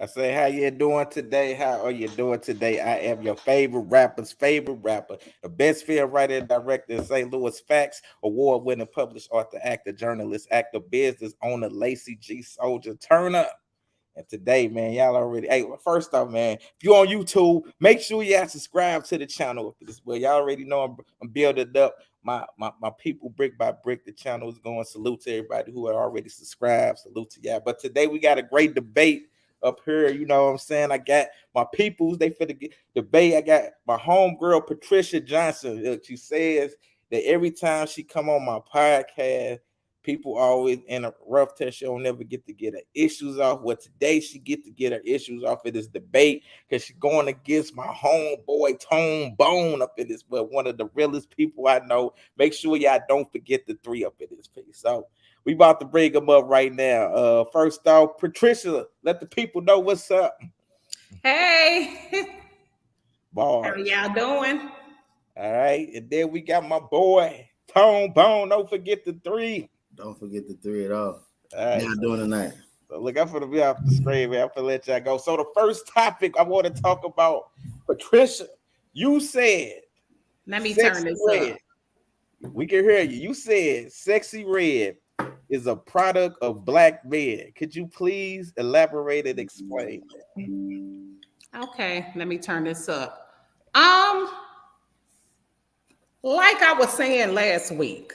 I say, how you doing today? How are you doing today? I am your favorite rapper's favorite rapper, the best film writer and director in St. Louis. Facts, award-winning published author, actor, journalist, actor, business owner, Lacey G. Soldier. Turn up. And today, man, y'all already. Hey, well, first off, man, if you're on YouTube, make sure y'all subscribe to the channel. This way, y'all already know I'm building it up. My people, brick by brick, the channel is going. Salute to everybody who are already subscribed. Salute to y'all. But today we got a great debate up here. You know what I'm saying? I got my peoples. They finna get debate. I got my homegirl Patricia Johnson. She says that every time she come on my podcast, people always interrupt her. She don't never get to get her issues off. Well, today she get to get her issues off of this debate because she's going against my homeboy Tone Bone up in this, but one of the realest people I know. Make sure y'all don't forget the three up in this piece. So we about to bring them up right now. First off, Patricia, let the people know what's up. Hey, how Bars. y'all doing? All right, and then we got my boy Tone Bone. Don't forget the three. Don't forget the three at all. All right, How y'all doing tonight? so look, I'm gonna be off the screen, man. I'm gonna let y'all go. So the first topic I want to talk about, Patricia, you said Let me Sexy turn this Red. up. We can hear you. You said Sexy Red is a product of black men. Could you please elaborate and explain? Okay, let me turn this up. Like I was saying last week,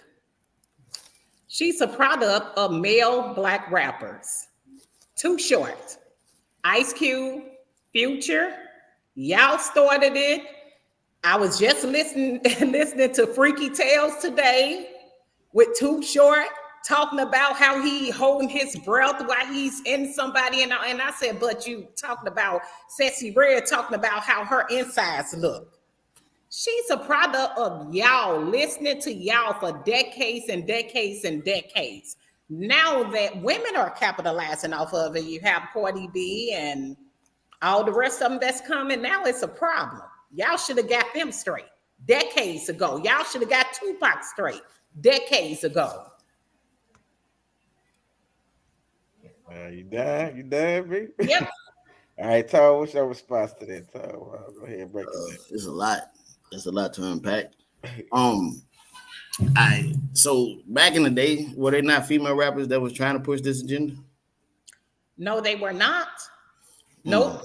she's a product of male black rappers. Too Short, Ice Cube, Future. Y'all started it. I was just listening listening to Freaky Tales today with Too Short talking about how he holding his breath while he's in somebody, and I said, but you talking about Sexy Red, talking about how her insides look. She's a product of y'all listening to y'all for decades and decades and decades. Now that women are capitalizing off of it, you have Cardi B and all the rest of them that's coming. Now it's a problem. Y'all should have got them straight decades ago. Y'all should have got Tupac straight decades ago. You done? You done, B? Yep. All right, Tom, what's your response to that, Tom? Go ahead and break it It's a lot. It's a lot to unpack. So back in the day, were they not female rappers that was trying to push this agenda? No, they were not. Mm. Nope.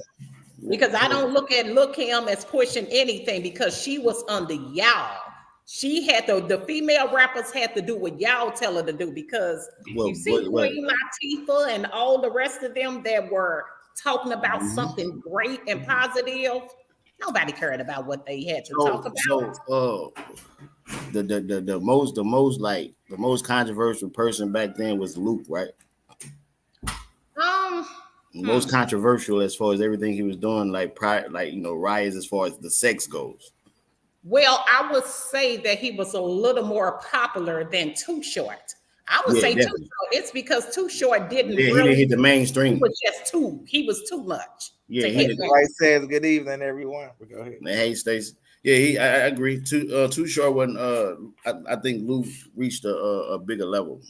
Because I don't look at Lil Kim as pushing anything because she was under y'all. She had the female rappers had to do what y'all tell her to do because you see Queen Latifah and all the rest of them that were talking about something great and positive. Nobody cared about what they had to talk about. The most controversial person back then was Luke, right? Most controversial as far as everything he was doing, riots as far as the sex goes. Well, I would say that he was a little more popular than Too Short. I would say definitely. Too Short. It's because Too Short didn't really. He didn't hit the mainstream. He was too much. Yeah, he says good evening, everyone. Go ahead. Hey, Stacey. Yeah, I agree. Too Short wasn't. I think Luke reached a bigger level.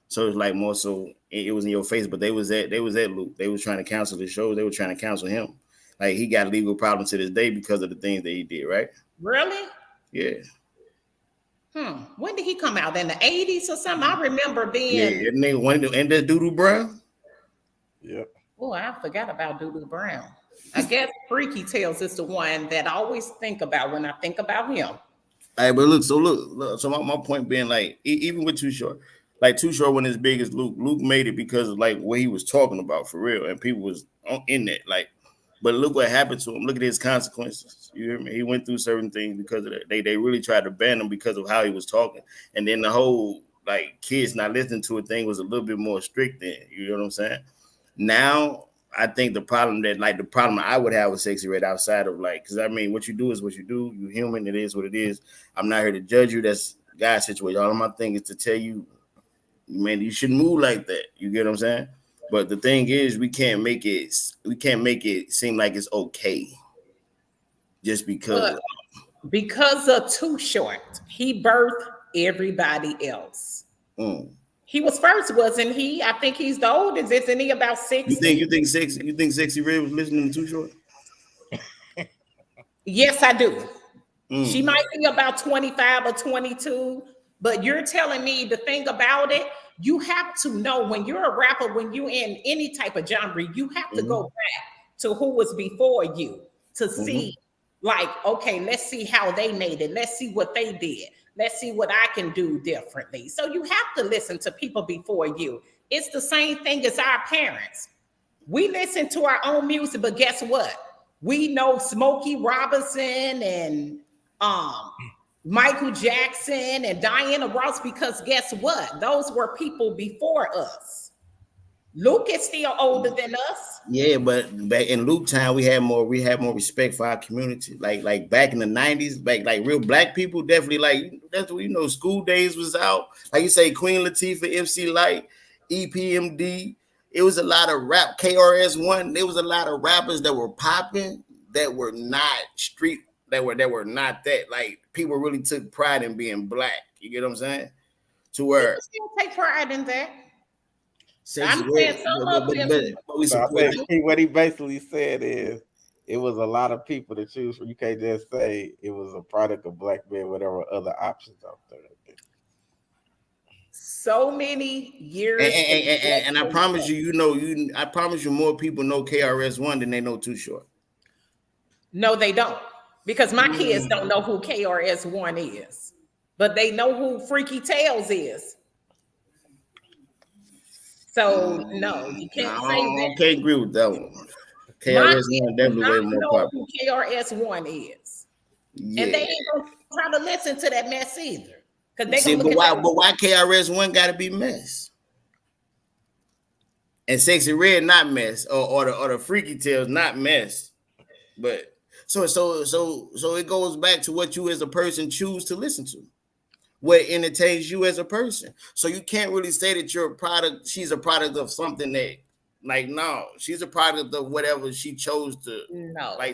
So it's like more so it was in your face, but they was at Luke. They was trying to cancel the show. They were trying to cancel him. Like he got legal problems to this day because of the things that he did, right? Really? Yeah. When did he come out? In the 80s or something? I remember being and that Doodoo Brown. Yep. Oh, I forgot about Doodoo Brown. I guess Freaky Tales is the one that I always think about when I think about him. Hey, but look. So my point being, like, even with Too Short, like Too Short wasn't as big as Luke. Luke made it because of like what he was talking about for real, and people was in that. Like, but look what happened to him. Look at his consequences. You hear me? He went through certain things because of that. They really tried to ban him because of how he was talking, and then the whole like kids not listening to a thing was a little bit more strict then. You know what I'm saying? Now I think the problem I would have with Sexy Red outside of like, because I mean, what you do is what you do. You're human. It is what it is. I'm not here to judge you. That's God's situation. All my thing is to tell you, man, you shouldn't move like that. You get what I'm saying? But the thing is, we can't make it seem like it's okay just because. Because of Too Short, he birthed everybody else. He was first, wasn't he? I think he's the oldest. Isn't he about 60? You think Sexy Red was listening to Too Short? Yes, I do. She Mm. might be about 25 or 22, but you're telling me the thing about it, you have to know when you're a rapper, when you're in any type of genre, you have to go back to who was before you to see, like, okay, let's see how they made it. Let's see what they did. Let's see what I can do differently. So you have to listen to people before you. It's the same thing as our parents. We listen to our own music, but guess what? We know Smokey Robinson and Michael Jackson and Diana Ross because guess what? Those were people before us. Luke is still older than us. Yeah, but back in Luke time, we had more respect for our community. Like back in the 90s, like real black people definitely like that's what School Days was out. Like you say, Queen Latifah, MC Light, EPMD. It was a lot of rap, KRS-One. There was a lot of rappers that were popping that were not street, that were not that. Like people really took pride in being black. You get what I'm saying? To where people still take pride in that. Sexy I'm Red, saying some of them. but we So I support think what he basically said is it was a lot of people to choose from. You can't just say it was a product of black men, whatever other options out there. So many years. and I promise you, I promise you more people know KRS-One than they know Too Short. No, they don't. Because my kids don't know who KRS-One is. But they know who Freaky Tales is. So no, you can't say that. I can't agree with that one. My KRS-One kids definitely way do not more know popular. who KRS-One is. Yeah. And they ain't gonna try to listen to that mess either. Because they See, gonna look at but why KRS-One gotta be mess? And Sexy Red not mess, or the Freaky Tales not mess. But so it goes back to what you as a person choose to listen to. What entertains you as a person. So you can't really say that you're a product, she's a product of something that, like, no, she's a product of whatever she chose to,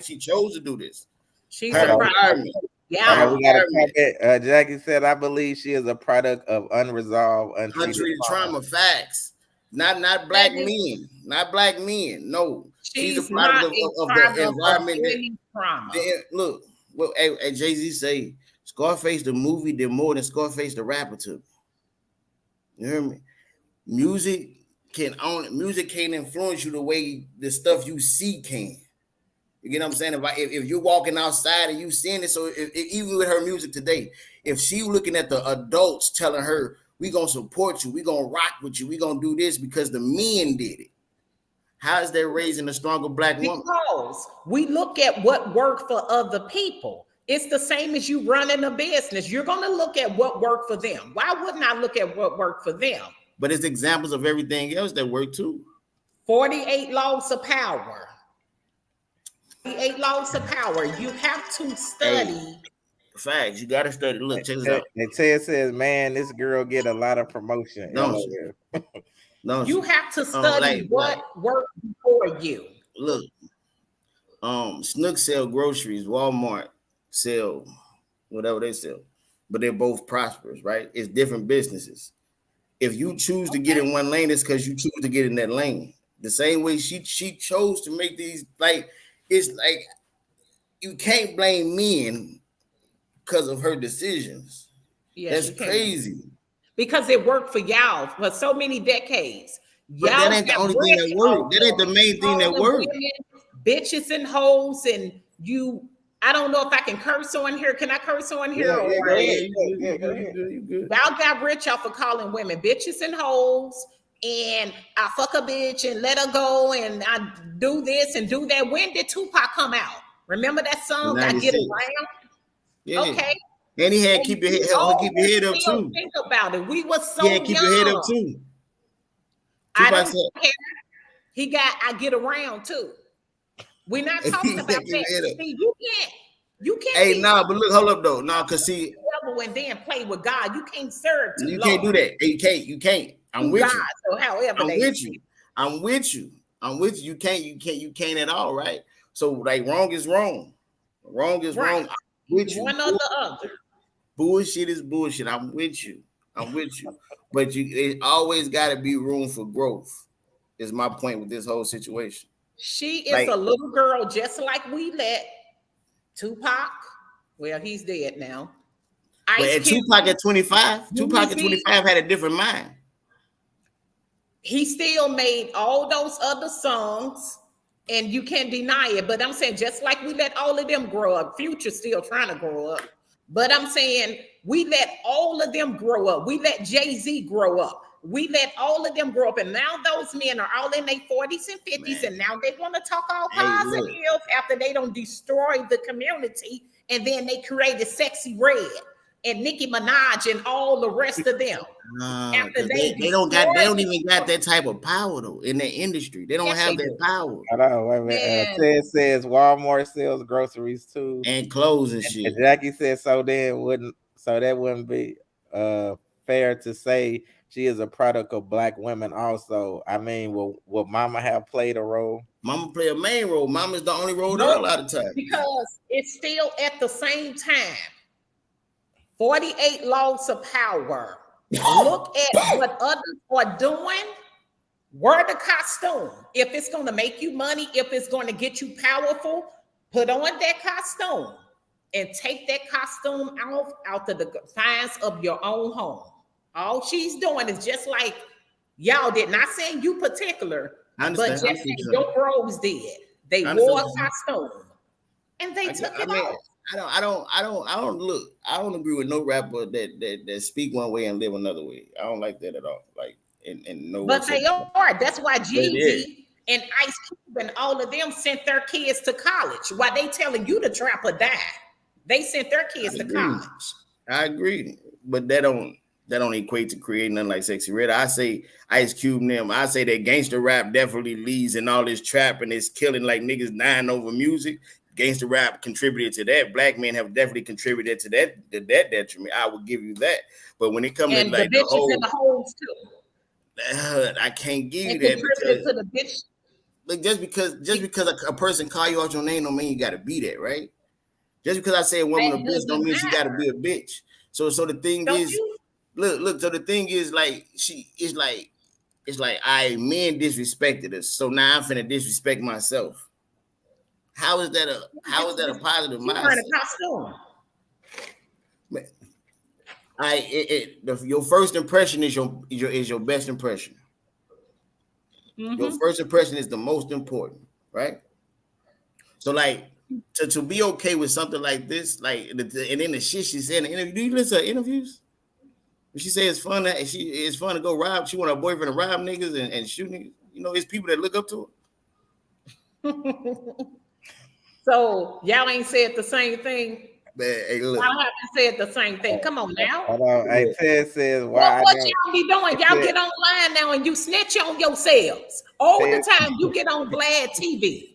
she chose to do this. She's a product. Yeah, we got a comment. Jackie said, I believe she is a product of unresolved, untreated trauma. Facts. Not black men. Not black men. No. She's a product of the environment. Look, hey, Jay-Z say, Scarface the movie did more than Scarface the rapper took. You hear me? Music can't influence you the way the stuff you see can. You get what I'm saying? If you're walking outside and you seeing it, so even with her music today, if she looking at the adults telling her, we gonna support you, we gonna rock with you, we gonna do this because the men did it. How is that raising a stronger black woman? Because we look at what worked for other people. It's the same as you running a business. You're going to look at what worked for them. Why wouldn't I look at what worked for them? But it's examples of everything else that work too. 48 laws of power. 48 laws of power. You have to study. Facts. You got to study. Look, check this out. And Ted says, man, this girl get a lot of promotion. You have to study what worked for you. Look, Snook sell groceries, Walmart sell whatever they sell, but they're both prosperous, right? It's different businesses. If you choose to get in one lane, it's because you choose to get in that lane. The same way she chose to make these, like, it's like you can't blame men because of her decisions. Yes, that's crazy. Because it worked for y'all for so many decades. But that ain't the only thing that worked. That ain't the main thing that worked. Bitches and hoes, and you. I don't know if I can curse on here. Can I curse on here? Y'all got rich off of calling women bitches and hoes, and I fuck a bitch and let her go, and I do this and do that. When did Tupac come out? Remember that song? I Get Around. Yeah. Okay. And he had keep your head up too. Think about it. We were so young. Keep your head up too. I don't care. He got I Get Around too. We're not talking about that. See, you can't. Hey, but look, hold up though. Cause see, and then play with God. You can't serve too You long. can't do that. You can't. I'm with you. So however I'm with you. You can't at all, right? So like wrong is wrong. Wrong is wrong. I'm with you. One or the other. Bullshit is bullshit. I'm with you. I'm with you. But it always got to be room for growth. Is my point with this whole situation. She is Like, a little girl, just like we let Tupac. Well, he's dead now. but Ice at Cube, Tupac at 25, Tupac at Easy, 25 had a different mind. he still made all those other songs, and you can't deny it. But I'm saying, just like we let all of them grow up, Future still trying to grow up. But I'm saying we let all of them grow up. We let Jay-Z grow up. We let all of them grow up. And now those men are all in their 40s and 50s. Man. And now they want to talk all Hey, look. positive after they don't destroy the community. And then they created Sexy Red and Nicki Minaj and all the rest of them. After They don't even got that type of power though in their industry. They don't Yes, have they that do. power Hold on, wait a minute. Man. Ted says Walmart sells groceries too. and clothes and shit. And Jackie said so that wouldn't be fair to say she is a product of black women also. I mean, will Mama have played a role? Mama play a main role. Mama's the only role there a lot of times. Because it's still at the same time 48 laws of power. Look at what others are doing. Wear the costume. If it's going to make you money, if it's going to get you powerful, put on that costume and take that costume out of the confines of your own home. All she's doing is just like y'all did. Not saying you particular, but just saying your bros did. They wore a costume and they took it off. I don't agree with no rapper that speak one way and live another way. I don't like that at all. Like, and no. But they are. That's why Jeezy and Ice Cube and all of them sent their kids to college. Why they telling you to trap or die? They sent their kids to college. I agree, but that don't equate to creating nothing like Sexy Red. I say Ice Cube and them. I say that gangster rap definitely leads in all this trap and it's killing like niggas dying over music. Gangster rap contributed to that. Black men have definitely contributed to that detriment. I will give you that. But when it comes to like the bitches and the hoes too, I can't give you that because to the bitch. Like just because a person call you out your name don't mean you got to be that, right? Just because I say a woman a bitch don't mean she got to be a bitch. So the thing is, look. So the thing is, like it's like men disrespected us. So now I'm finna disrespect myself. How is that a positive mindset? Wearing a costume. Your first impression is your best impression. Mm-hmm. Your first impression is the most important, right? So like to be okay with something like this, like and then the shit she said in the interview. Do you listen to interviews? She said it's fun to go rob. She want her boyfriend to rob niggas and shoot niggas. You know, it's people that look up to her. So y'all ain't said the same thing. Hey, look. Y'all haven't said the same thing. Come on now. Hold on. Hey, Ted says why? What y'all be doing? Y'all get online now and you snitch on yourselves all the time. You get on Vlad TV.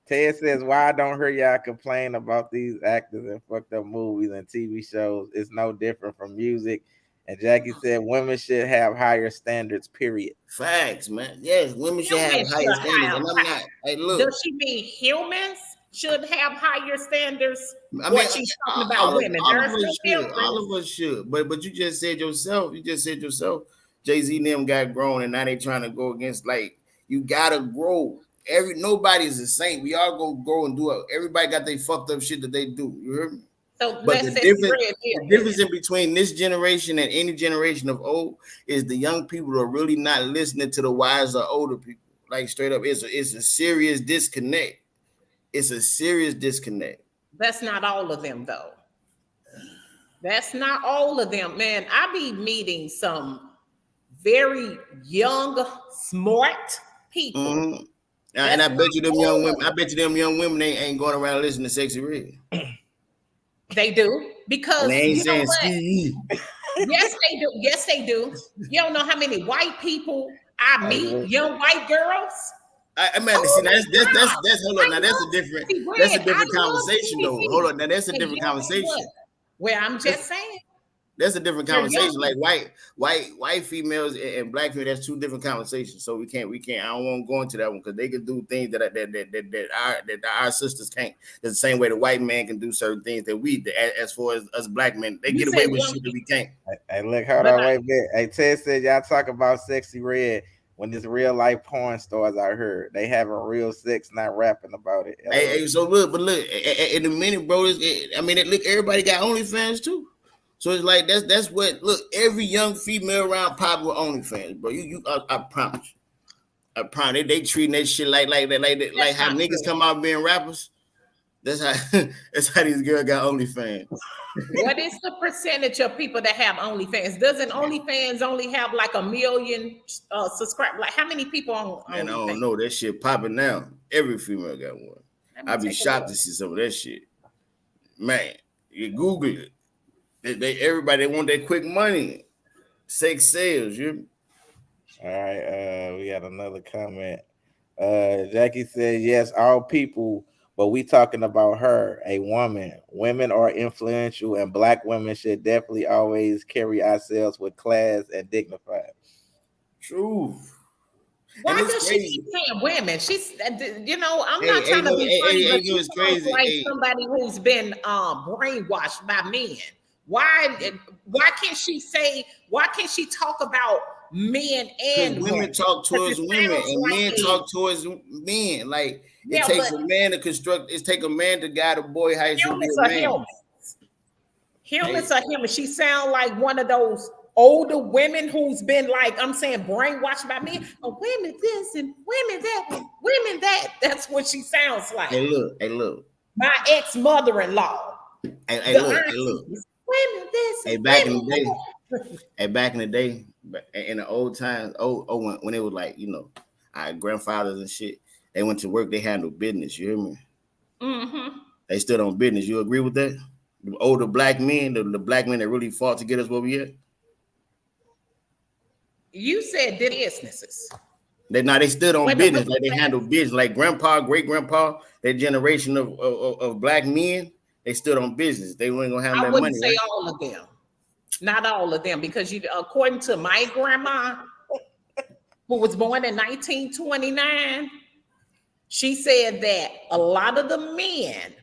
Ted says, why I don't hear y'all complain about these actors and fucked up movies and TV shows? It's no different from music. And Jackie said, women should have higher standards, period. Facts, man. Yes, women should have higher standards. And I'm not. Hey, look. Does she mean humans should have higher standards? I mean, she's talking about women. All of us should. But you just said yourself, Jay-Z and them got grown and now they trying to go against, like, you gotta grow. Nobody's a saint. We all go grow and do it. Everybody got their fucked up shit that they do. You heard me? So but the difference in between this generation and any generation of old is the young people are really not listening to the wiser older people. Like straight up, it's a serious disconnect. It's a serious disconnect. That's not all of them, though. That's not all of them, man. I be meeting some very young, smart people. Mm-hmm. And I bet you them young women they ain't going around listening to Sexy Red. They do because they ain't saying yes, they do. Yes, they do. You don't know how many white people I meet, young white girls. I mean, see, that's hold on. Now that's a different conversation, though. Hold on, now that's a different conversation. Well, I'm just saying. That's a different They're young. conversation. Like white females and black females, that's two different conversations. So we can't. I don't want to go into that one because they can do things that our sisters can't. That's the same way the white man can do certain things that we, as far as us black men, they You get away said with young shit that people, we can't. Hey, look, hold but on, wait a minute. Hey, Ted said y'all talk about sexy red when it's real life porn stars. I heard they having real sex, not rapping about it. Hey, so look, in a minute, bro. Look, everybody got OnlyFans too. So it's like that's what look. Every young female around pop with OnlyFans, bro. I promise. I promise. They treating that shit like that, like how not niggas true. come out being rappers. That's how that's how these girls got OnlyFans. What is the percentage of people that have OnlyFans? Doesn't OnlyFans only have like 1 million subscribers? Like how many people on Man, I don't OnlyFans? know. That shit popping now. Every female got one. Let me I'd be take a shocked look. to see some of that shit. Man, you Google it. Everybody want that quick money. Sex sales, you. All right, we got another comment. Jackie said, yes, all people, but we talking about her, a woman. Women are influential, and black women should definitely always carry ourselves with class and dignified. True. And Why it's does she crazy. keep saying women? She's, I'm not Hey, trying to be funny, but she it's sounds crazy. like Hey, somebody who's been brainwashed by men. Why? Why can't she say? Why can't she talk about men because and women women? talk Because towards it women sounds and like men a talk towards men. Like it yeah, takes but a man to construct. It take a man to guide a boy how he should be humans a are man. humans. Humans Hey, are humans. She sound like one of those older women who's been like I'm saying brainwashed by men. Oh, women this and women that, women that. That's what she sounds like. hey, look. My ex-mother-in-law, Hey, the look. aunties, women this Hey, and back in women the day, that. back in the day, in the old times, when it was like our grandfathers and shit, they went to work. They handled business. You hear me? Mm-hmm. They stood on business. You agree with that? The older black men, the black men that really fought to get us where we at. You said did businesses. They stood on Wait a minute, business what like you they say? handled business. Like grandpa, great grandpa, that generation of black men, they stood on business. They weren't gonna handle I that wouldn't money, say right? all of them. Not all of them, because according to my grandma, who was born in 1929, she said that a lot of the men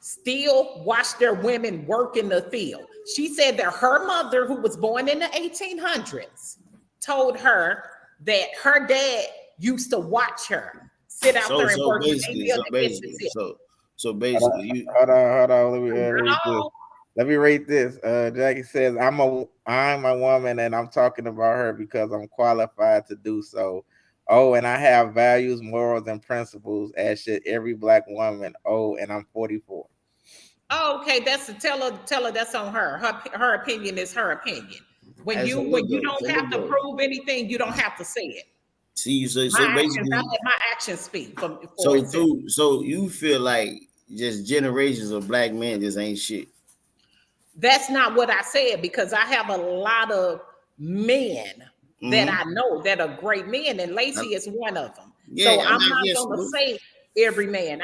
still watch their women work in the field. She said that her mother, who was born in the 1800s, told her that her dad used to watch her sit out So there and so work, and they basically, built so the basically, business. so Hold basically, on, you hold on. Let me read Not this. all. Let me read this. Jackie says, I'm a woman and I'm talking about her because I'm qualified to do so. Oh, and I have values, morals, and principles, as should every black woman. Oh, and I'm 44. Oh, okay, that's a tell her that's on her. Her opinion is her opinion. When and so you when look you though, don't have to prove anything, you don't have to say it. see, My so actions, I basically, let my actions speak for itself. so you feel like just generations of black men just ain't shit. That's not what I said because I have a lot of men that Mm-hmm. I know that are great men, and Lacey is one of them. Yeah, So I'm I'm not not yes, gonna say every man.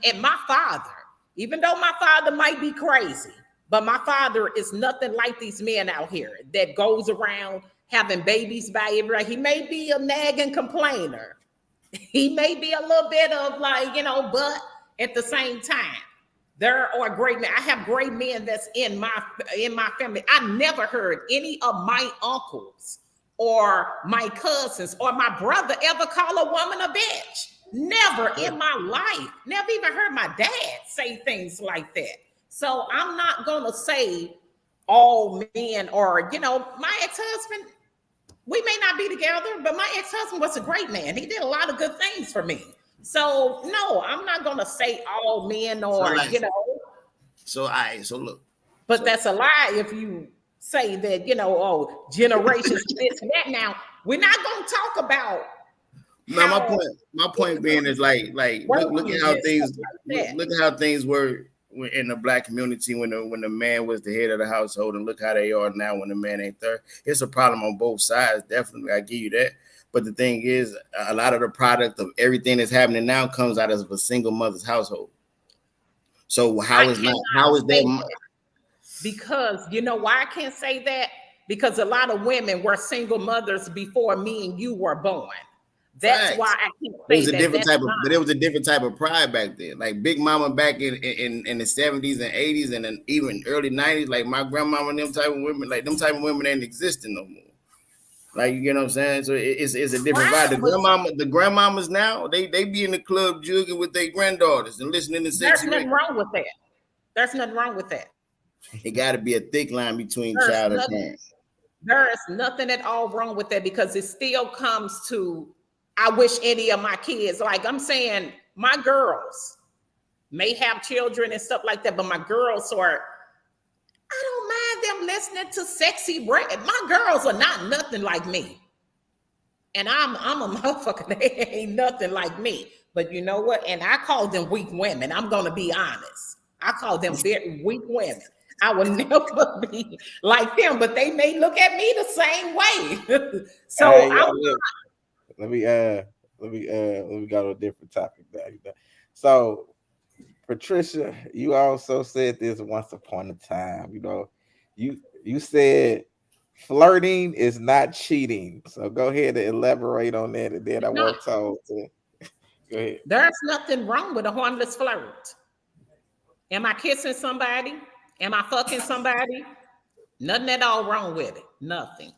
And my father, even though my father might be crazy, but my father is nothing like these men out here that goes around having babies by everybody. He may be a nagging complainer. He may be a little bit of like, but at the same time, there are great men. I have great men that's in my family. I never heard any of my uncles or my cousins or my brother ever call a woman a bitch. Never in my life. Never even heard my dad say things like that. So I'm not gonna say all men or my ex-husband, we may not be together, but my ex-husband was a great man. He did a lot of good things for me. So no, I'm not gonna say all men so or like, so I, so look, but so that's a lie if you say that, oh, generations this and that. Now, we're not gonna talk about no, how my it point being is like look working at how and stuff things like that. look at how things were in the black community when the man was the head of the household, and look how they are now when the man ain't there. It's a problem on both sides, definitely. I give you that. But the thing is, a lot of the product of everything that's happening now comes out of a single mother's household. So I how is not cannot how is say that? that. Because you know why I can't say that? Because a lot of women were single mothers before me and you were born. That's why Facts. I can't It say was a that. different That's type of, not. but it was a different type of pride back then. Like Big Mama back in the 70s and 80s and then even early 90s, like my grandmama and them type of women, like them type of women ain't existing no more. Like, you know what I'm saying? So it's a different vibe. Right, but The grandmamas now, they be in the club jugging with their granddaughters and listening to there's sexy nothing records. wrong with that. There's nothing wrong with that. It got to be a thick line between There's child and nothing. parent. There is nothing at all wrong with that because it still comes to. I wish any of my kids, like I'm saying, my girls may have children and stuff like that, but my girls are. I don't mind them listening to sexy records. My girls are not nothing like me. And I'm a motherfucker. They ain't nothing like me. But you know what? And I call them weak women. I'm gonna be honest. I call them very weak women. I will never be like them, but they may look at me the same way. So Hey, y'all, look, let me go to a different topic now. So Patricia, you also said this once upon a time. You said flirting is not cheating. So go ahead and elaborate on that, and then I it's not. won't talk to. Go ahead. There's nothing wrong with a harmless flirt. Am I kissing somebody? Am I fucking somebody? Nothing at all wrong with it. Nothing.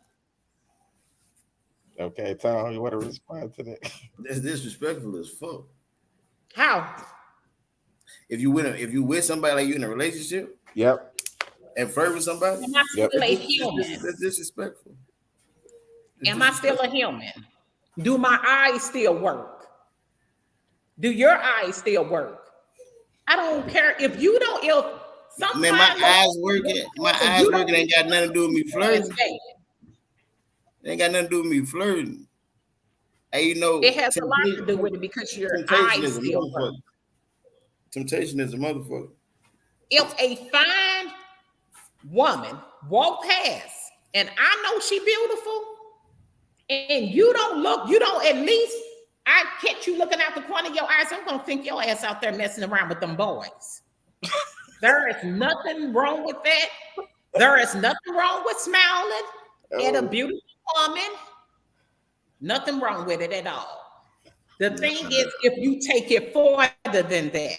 Okay, Tom, you want to respond to that? That's disrespectful as fuck. How? If you with somebody, like you in a relationship Yep. and flirt with somebody, Am I Yep. still a human? that's disrespectful. Am I still a human? Do my eyes still work? Do your eyes still work? I don't care if you don't. If sometimes Man, my eyes working ain't got nothing to do with me flirting. It ain't got nothing to do with me flirting. Hey, you know, It has a lot to do with it because your temptation eyes is a still work. motherfucker. Temptation is a motherfucker. If a fine woman walk past and I know she beautiful, and you don't at least I catch you looking out the corner of your eyes, I'm gonna think your ass out there messing around with them boys. There is nothing wrong with that. There is nothing wrong with smiling at a beautiful woman. Nothing wrong with it at all. The thing is, if you take it further than that,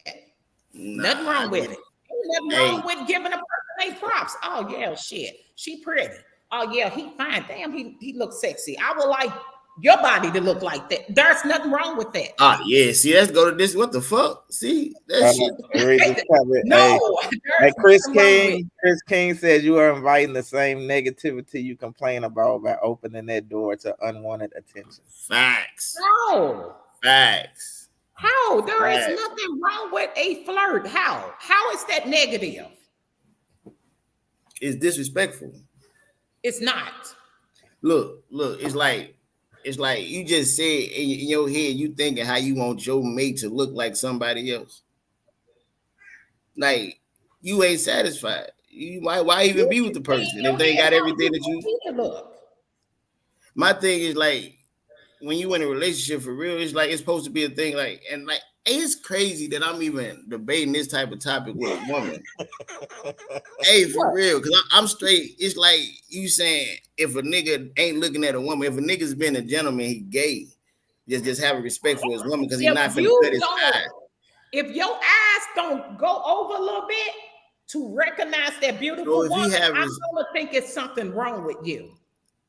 nothing wrong with it. Ain't nothing wrong with giving a person a props. Oh yeah, shit, she pretty. Oh yeah, he fine. Damn, he looks sexy. I would like your body to look like that. There's nothing wrong with that. Ah, yeah. See, let's go to this. What the fuck? See that shit. Read this comment. No, Hey, Chris nothing wrong with King. Chris King says you are inviting the same negativity you complain about by opening that door to unwanted attention. Facts. no. Facts. How? There is Facts. nothing wrong with a flirt. How? How is that negative? It's disrespectful. It's not. Look. It's like you just said in your head, you thinking how you want your mate to look like somebody else. Like you ain't satisfied. You why even be with the person if they ain't got everything that you. Look. My thing is like when you in a relationship for real, it's like it's supposed to be a thing. Like and like it's crazy that I'm even debating this type of topic with a woman. Hey, for real, because I'm straight. It's like you saying if a nigga ain't looking at a woman, if a nigga's been a gentleman, he gay. Just have a respect for his woman because he's not finna cut his eyes. If your eyes don't go over a little bit to recognize that beautiful woman, I'm gonna think it's something wrong with you.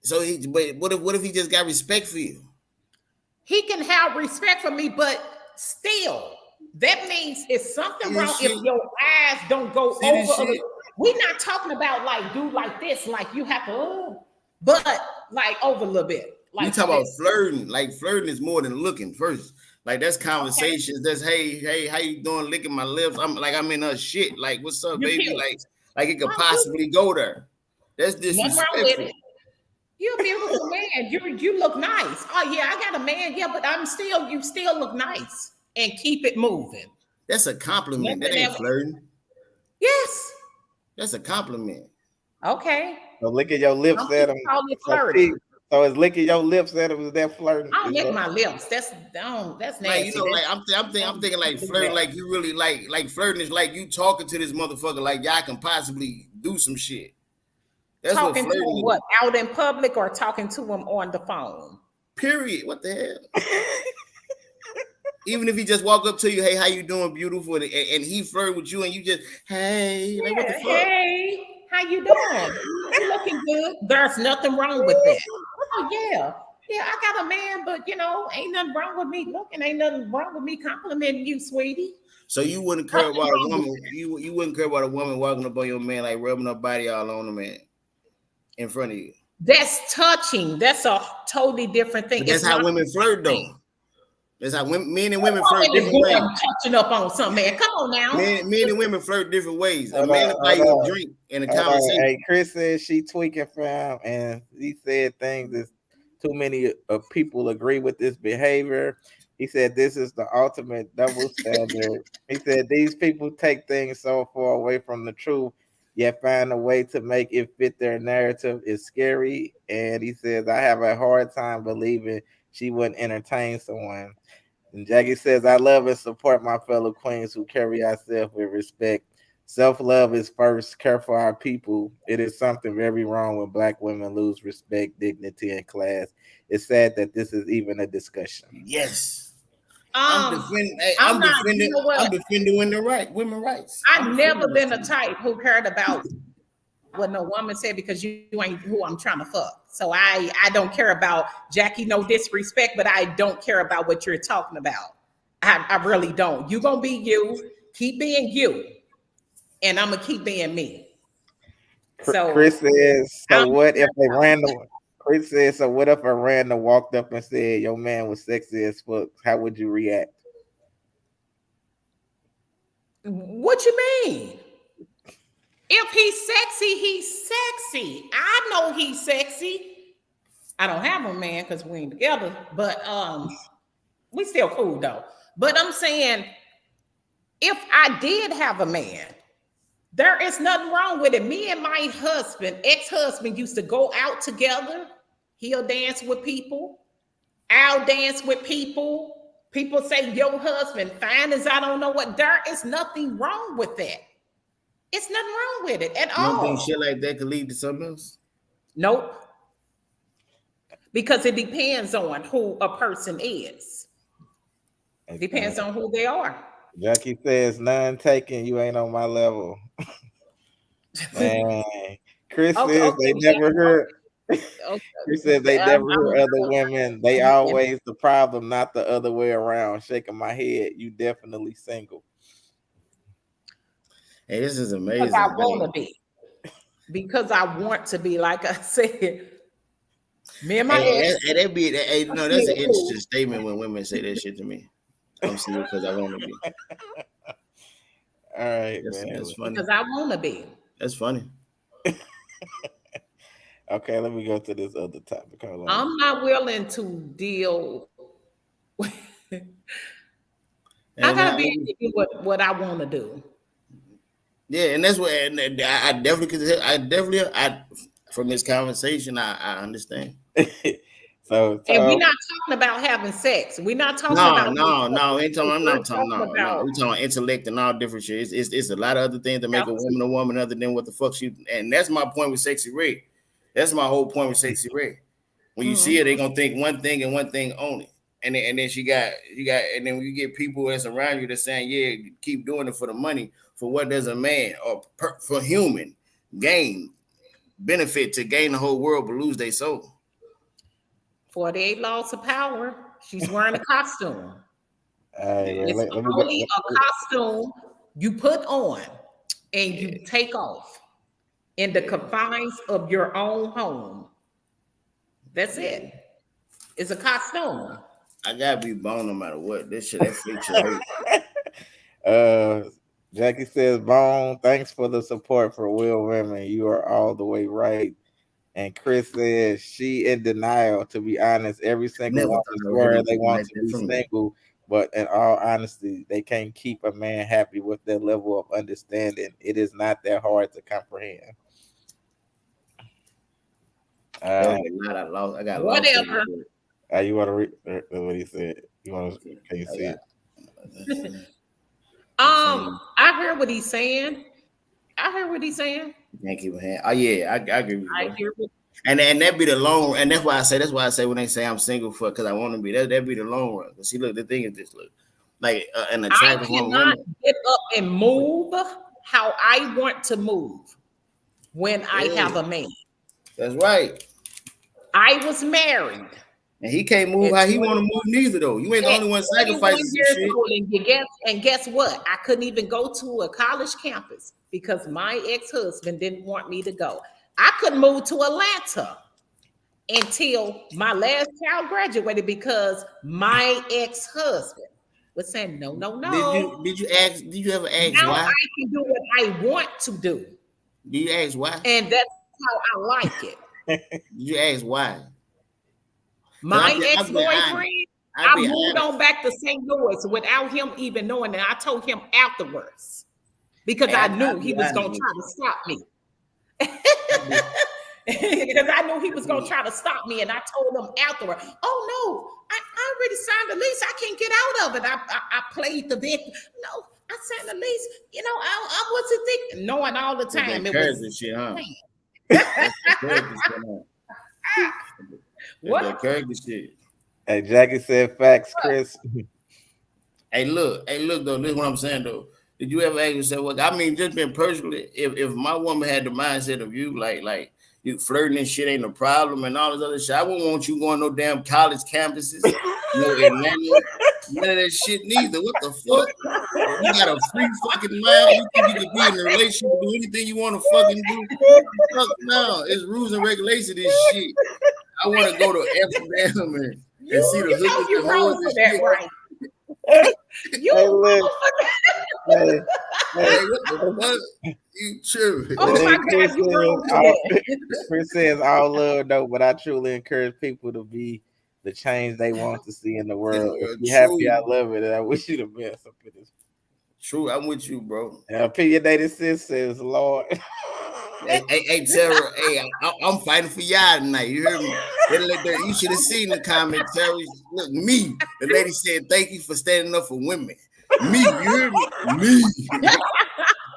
So but what if he just got respect for you? He can have respect for me, but still, that means it's something wrong if your eyes don't go over. We're not talking about like do like this, like you have to, but like over a little bit. Like you talk about flirting. Like flirting is more than looking first. Like that's conversations. Okay. That's hey, how you doing? Licking my lips. I'm in her shit. Like what's up, baby? Like it could possibly go there. That's disrespectful. You're a beautiful man. You look nice. Oh yeah, I got a man. Yeah, but you still look nice. And keep it moving. That's a compliment. That ain't flirting. Yes. That's a compliment. Okay. So look at your lips at him. So is licking your lips that it was that flirting? I don't Is lick that my lips. That's Like nasty. That's, I'm thinking like don't do flirting, that. like you really like flirting is like you talking to this motherfucker like y'all can possibly do some shit. That's what Talking to him flirting what is. out in public or talking to him on the phone? Period. What the hell? Even if he just walk up to you, hey, how you doing, beautiful, and he flirt with you, and you just, hey, like what the Yeah. fuck? Hey, how you doing? You looking good? There's nothing wrong with that. Oh yeah. Yeah, I got a man, but ain't nothing wrong with me looking. Ain't nothing wrong with me complimenting you, sweetie. So you wouldn't care Nothing about a wrong with woman, you wouldn't care about a woman walking up on your man, like rubbing her body all on the man in front of you. That's touching. That's a totally different thing. But It's that's how not women the flirt, same thing. though. That's how men and women What flirt woman is different ways. going touching up on some man? Come on now. Men and women flirt different ways. A hold man on, will buy hold you a on, drink in a hold on. conversation. Hey, Chris said she tweaking fam, and he said things that too many people agree with this behavior. He said this is the ultimate double standard. He said these people take things so far away from the truth, yet find a way to make it fit their narrative is scary. And he says I have a hard time believing she wouldn't entertain someone. And Jackie says, I love and support my fellow queens who carry ourselves with respect. Self love is first. Care for our people. It is something very wrong when Black women lose respect, dignity, and class. It's sad that this is even a discussion. Yes. I'm Um, defending. Hey, I'm not. You know I'm what? defending women rights. I'm I've never defending this been a shit. type who cared about what no woman said because you ain't who I'm trying to fuck. So I don't care about Jackie. No disrespect, but I don't care about what you're talking about. I really don't. You gonna be you. Keep being you, and I'm gonna keep being me. Chris So says, so I'm what if a random Chris says, so what if a random walked up and said, your man was sexy as fuck? How would you react? what you mean? If he's sexy, he's sexy. I know he's sexy. I don't have a man because we ain't together, but we still cool though. But I'm saying if I did have a man, there is nothing wrong with it. Me and my husband, ex-husband, used to go out together. He'll dance with people. I'll dance with people. People say your husband fine as I don't know what. There is nothing wrong with that. It's nothing wrong with it at You don't think all. shit like that could lead to something else? Nope. Because it depends on who a person is. Depends on who they are. Jackie says, none taken. You ain't on my level. Man, Chris Okay, says okay, they never heard. Chris says they I'm, never heard other women. They always the problem, not the other way around. Shaking my head. You definitely single. Hey, this is because I amazing. want Like, to be. Because I want to be. Like I said, me and my hey, ex, I'm no, that's an still cool. interesting statement when women say that shit to me. I'm single because I want to be. All right, That's man. funny. Because I want to be. That's funny. Okay, let me go to this other topic. Hold on. I'm not willing to deal. I And gotta be able to do what I want to do. yeah, and that's what and I definitely could. I from this conversation, I understand. So And we're not talking about having sex. We're not talking No, about no, no. I'm we're not talking. talking No. about We talking about intellect and all different shit. It's a lot of other things to make a woman other than what the fuck she. And that's my point with Sexy Red. That's my whole point with Sexy Red. When you see her, they gonna think one thing and one thing only. And then and then when you get people that's around you that's saying, yeah, keep doing it for the money. For what does a man or for human gain benefit to gain the whole world but lose their soul? 48 laws of power. She's wearing a costume. all right, man. It's Let me only go. a costume you put on and you take off in the confines of your own home. That's it. It's a costume. I gotta be born no matter what. This shit, that fake shit hurt. uh, Jackie says, Bone, thanks for the support for Will Women. You are all the way right. And Chris says she in denial. To be honest, every single Never woman thought I would hear swear they nothing want like to that be from you. single, but in all honesty, they can't keep a man happy with their level of understanding. It is not that hard to comprehend. That Uh, was a lot I lost. I got lost in Whatever. you want to read what he said? You want to? it. Can you I see it? got I heard what he's saying. I heard what he's saying. can't keep a hand. Oh yeah, I agree with you, I bro. hear what And that be the long, and that's why I say when they say I'm single for because I want to be that be the long run. Cause see, look, the thing is this, look, like an I attractive cannot woman. get up and move how I want to move when I Yeah, have a man. that's right. I was married And he can't move at how he 20 want to move neither though. You ain't the at only one 21 sacrificing some years shit. old, and guess what? I couldn't even go to a college campus because my ex-husband didn't want me to go. I couldn't move to Atlanta until my last child graduated because my ex-husband was saying, no, no, no. Did you ever ask Now why? I can do what I want to do. Do you ask why? And that's how I like it. Did you ask why? Cause My I'll be honest. ex-boyfriend, I'll I be moved honest. on back to St. Louis without him even knowing, and I told him afterwards because Hey, I I'll knew he be was honest going to with try you. to stop me. I'll be, Because I knew he was going to I'll try to stop me, and I told him afterward, "Oh no, I already signed the lease. I can't get out of it. I played the victim. No, I signed the lease. You know, I wasn't thinking, knowing all the That's time that it character was. shit, huh? Man, That's that character shit, huh? That's that what? character shit. Hey, Jackie said facts, Chris. Hey, look though. This is what I'm saying though. Did you ever ask yourself, "Well, I mean, just been personally, if my woman had the mindset of you, like you flirting and shit ain't a problem and all this other shit, I wouldn't want you going no damn college campuses, no Atlanta, none of that shit neither. What the fuck? You got a free fucking mind. You think you could be in a relationship and do anything you want to fucking do? Fuck no. It's rules and regulations. This shit. I want to go to Amsterdam and see the You know hookers you're and wrong whores and for that, shit. right? You Hey, wrong look. for that. Hey, hey, Hey, what the fuck? You tripping? Oh and my then God, you wrong for that. Chris says all love though, but I truly encourage people to be the change they want to see in the world. If you're happy, I True. love it, and I wish you the best up in this. True. I'm with you, bro. And opinionated sis says, Lord. Hey, Tara. Hey, I'm fighting for y'all tonight. You hear me? You should have seen the comment, Tara. Look, me. The lady said, "Thank you for standing up for women." Me. You hear me? Me.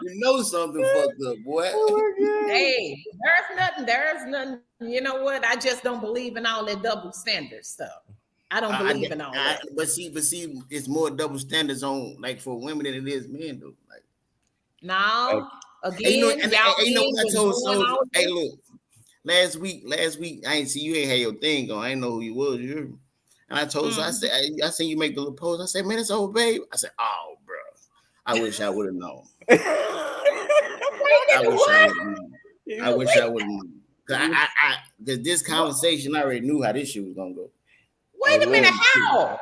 You know something fucked up, boy. Oh my God. Hey, there's nothing. You know what? I just don't believe in all that double standard stuff. I don't believe in all that. But see, it's more double standards on like for women than it is men, though. Like, Now, and again, y'all you know men what I been told doing Soldier? all Hey, this. look, last week, I ain't see you ain't had your thing going. I ain't know who you was. You hear me? And I told, so I Mhm. said, I seen you make the little post. I said, man, it's old babe. I said, oh, bro, I wish I would have known. Wait a I minute, wish I what? would have known. I wish I would have known. Cause this conversation, I already knew how this shit was gonna go. Hey, Wait a minute, look. how?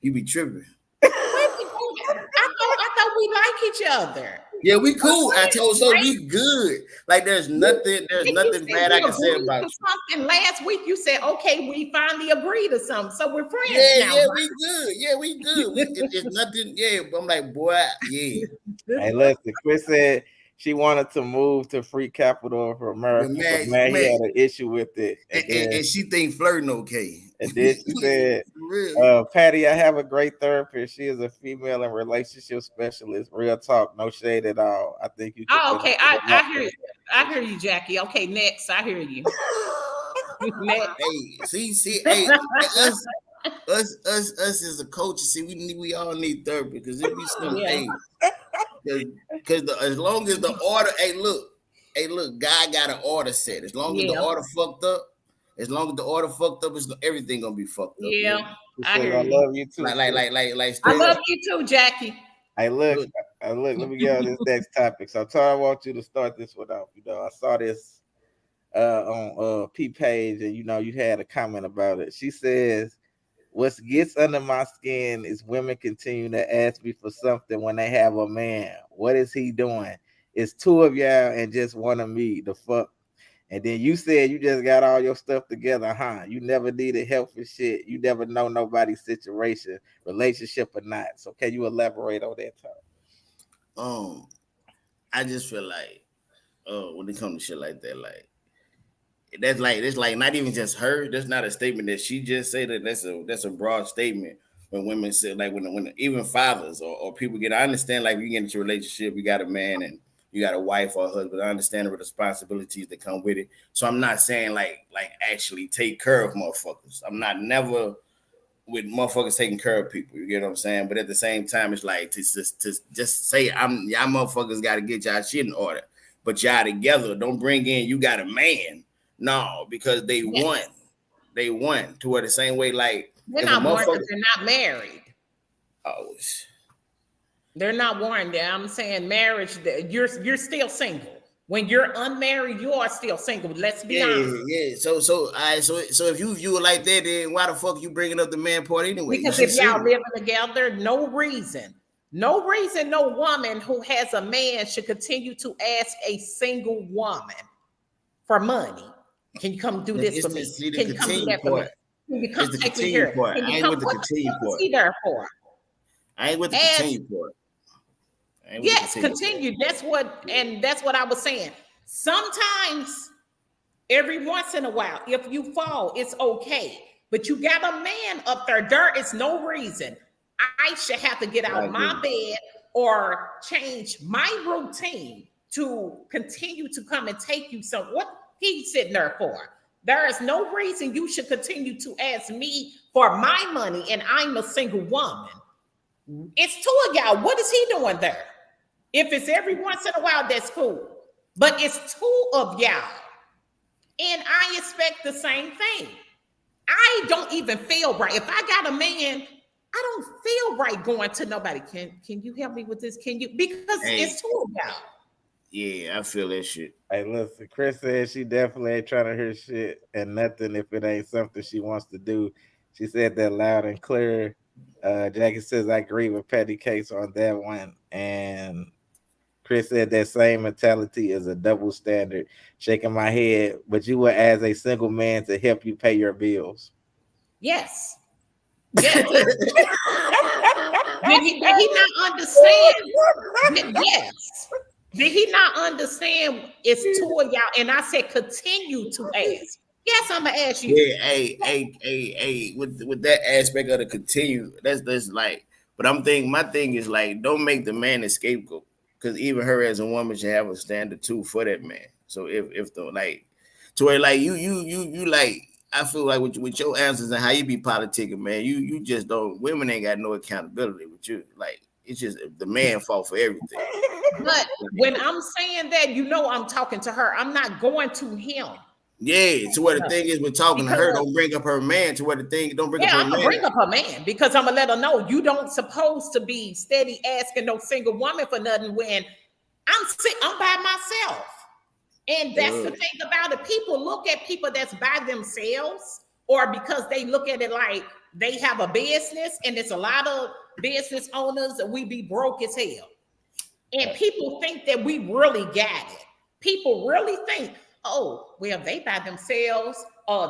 You be tripping. Wait a minute. I thought we like each other. Yeah, we cool. I told so Right? we good. Like there's You nothing said bad I we can say agreed about to you. something last week. You said, okay, we finally agreed to something. So we're friends Yeah, now, yeah, right? we good. Yeah, we good. It's nothing. Yeah, but I'm like, boy, yeah. Hey, listen, Chris said she wanted to move to free capital for But America, but man, man, he man, had an issue with it. and she think flirting okay. And then she said, For real. Patty, I have a great therapist. She is a female and relationship specialist. Real talk, no shade at all. I think you could Oh, benefit okay. a lot I hear from you. I hear you, Jackie. Okay, next. I hear you. Next. Hey, hey, us as a coach. See, we all need therapy because it be some, Yeah. hey, because as long as the order, hey, look, God got an order set. As long as the Yeah. order fucked up, it's everything gonna be fucked up. You hear me? Yeah. She I says, hear I you. love you too, sis. Like I straight love up. you too, Jackie. Hey, look, Look, let me get on this next topic. So, Tara, I want you to start this one off. I saw this on P page, and you had a comment about it. She says, "What gets under my skin is women continue to ask me for something when they have a man. What is he doing? It's two of y'all and just one of me. The fuck." And then you said you just got all your stuff together, huh? You never needed help for shit. You never know nobody's situation, relationship or not. So can you elaborate on that, Tara? I just feel like, when it comes to shit like that, like that's like not even just her. That's not a statement that she just said. That's a broad statement. When women say like when even fathers or people get, I understand like you get into a relationship, you got a man and you got a wife or a husband. I understand the responsibilities that come with it. So I'm not saying like actually take care of motherfuckers. I'm not never with motherfuckers taking care of people. You get what I'm saying? But at the same time, it's like to just say y'all motherfuckers got to get y'all shit in order. But y'all together, don't bring in you got a man. No, because they won. They won to where the same way like they're if a not born motherfucker. because they're not married. Oh, They're not born. I'm saying marriage. You're still single. When you're unmarried, you are still single. Let's be honest. Yeah. So all right. So if you view it like that, then why the fuck you bringing up the man part anyway? Because if y'all living together, no reason no woman who has a man should continue to ask a single woman for money. Can you come do this for me? Can you come do that for me? Can you come take me here? Can you come? What is he there for? I ain't with the continue part. Yes, continue. That's what I was saying. Sometimes, every once in a while, if you fall, it's okay. But you got a man up there. There is no reason I should have to get out of my bed or change my routine to continue to come and take you. So what he's sitting there for? There is no reason you should continue to ask me for my money, and I'm a single woman. It's two of y'all. What is he doing there? If it's every once in a while, that's cool. But it's two of y'all. And I expect the same thing. I don't even feel right. If I got a man, I don't feel right going to nobody. Can you help me with this? Can you? Because it's two of y'all. Yeah, I feel that shit. Hey, listen, Chris said she definitely ain't trying to hear shit and nothing if it ain't something she wants to do. She said that loud and clear. Jackie says I agree with Patty Case on that one. And Chris said that same mentality is a double standard. Shaking my head, but you were as a single man to help you pay your bills. Yes. Yes. Did he not understand? Yes. Did he not understand it's two of y'all? And I said, continue to ask. Yes, I'm gonna ask you. Yeah, hey, with that aspect of the continue, that's like, but my thing is like, don't make the man a scapegoat, because even her as a woman should have a standard too for that man. So if the like, to where like you like, I feel like with your answers and how you be politicking, man, you just don't. Women ain't got no accountability with you. Like it's just the man fault for everything. But when I'm saying that, I'm talking to her. I'm not going to him. Yeah, to where the thing is, we're talking to her. Don't bring up her man. To where the thing, don't bring up her man. I'm gonna bring up her man because I'm gonna let her know you don't supposed to be steady asking no single woman for nothing when I'm by myself. And that's the thing about it. People look at people that's by themselves, or because they look at it like they have a business, and there's a lot of business owners that we be broke as hell. And people think that we really got it. People really think, oh, well, they by themselves,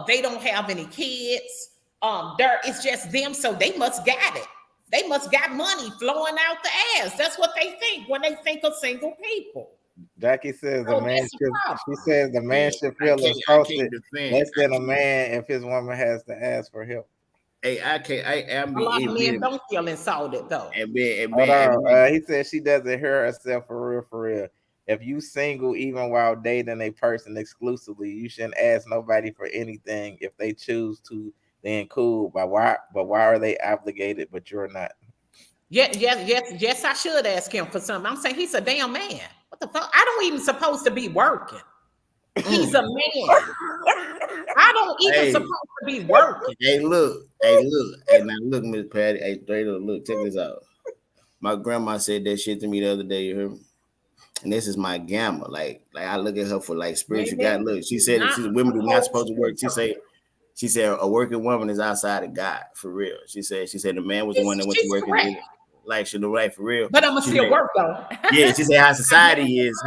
they don't have any kids. It's just them, so they must got it. They must got money flowing out the ass. That's what they think when they think of single people. Jackie says she says the man should feel insulted less than a man if his woman has to ask for help. Hey, I a lot of men don't feel insulted though. He said she doesn't hear herself for real. If you single, even while dating a person exclusively, you shouldn't ask nobody for anything. If they choose to, then cool. But why are they obligated? But you're not. Yes, I should ask him for something. I'm saying he's a damn man. What the fuck? I don't even supposed to be working. He's a man. I don't even supposed to be working. Hey, look. Now look, Miss Patty. Hey, straight up, look, check this out. My grandma said that shit to me the other day, you heard me? And this is my gamma. Like I look at her for like spiritual God. Look, she said women do not supposed to work. She said a working woman is outside of God, for real. She said the man was the one that went to work and like she right for real. But I'm gonna still work though. Yeah, she said how society is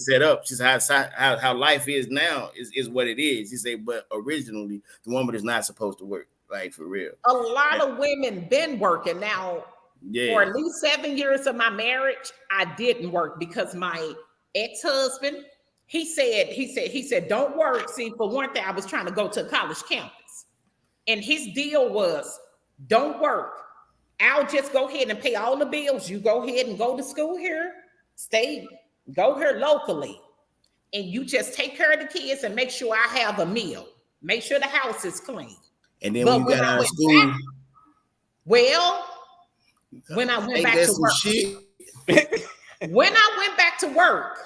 set up. She said how life is now is what it is. She said, but originally the woman is not supposed to work, like for real. A lot of women been working now. Yeah. For at least 7 years of my marriage, I didn't work because my ex-husband he said, don't work. See, for one thing, I was trying to go to a college campus. And his deal was, don't work. I'll just go ahead and pay all the bills. You go ahead and go to school here, go here locally. And you just take care of the kids and make sure I have a meal. Make sure the house is clean. And then when you got out of school, when I went back to work, when I went back to work,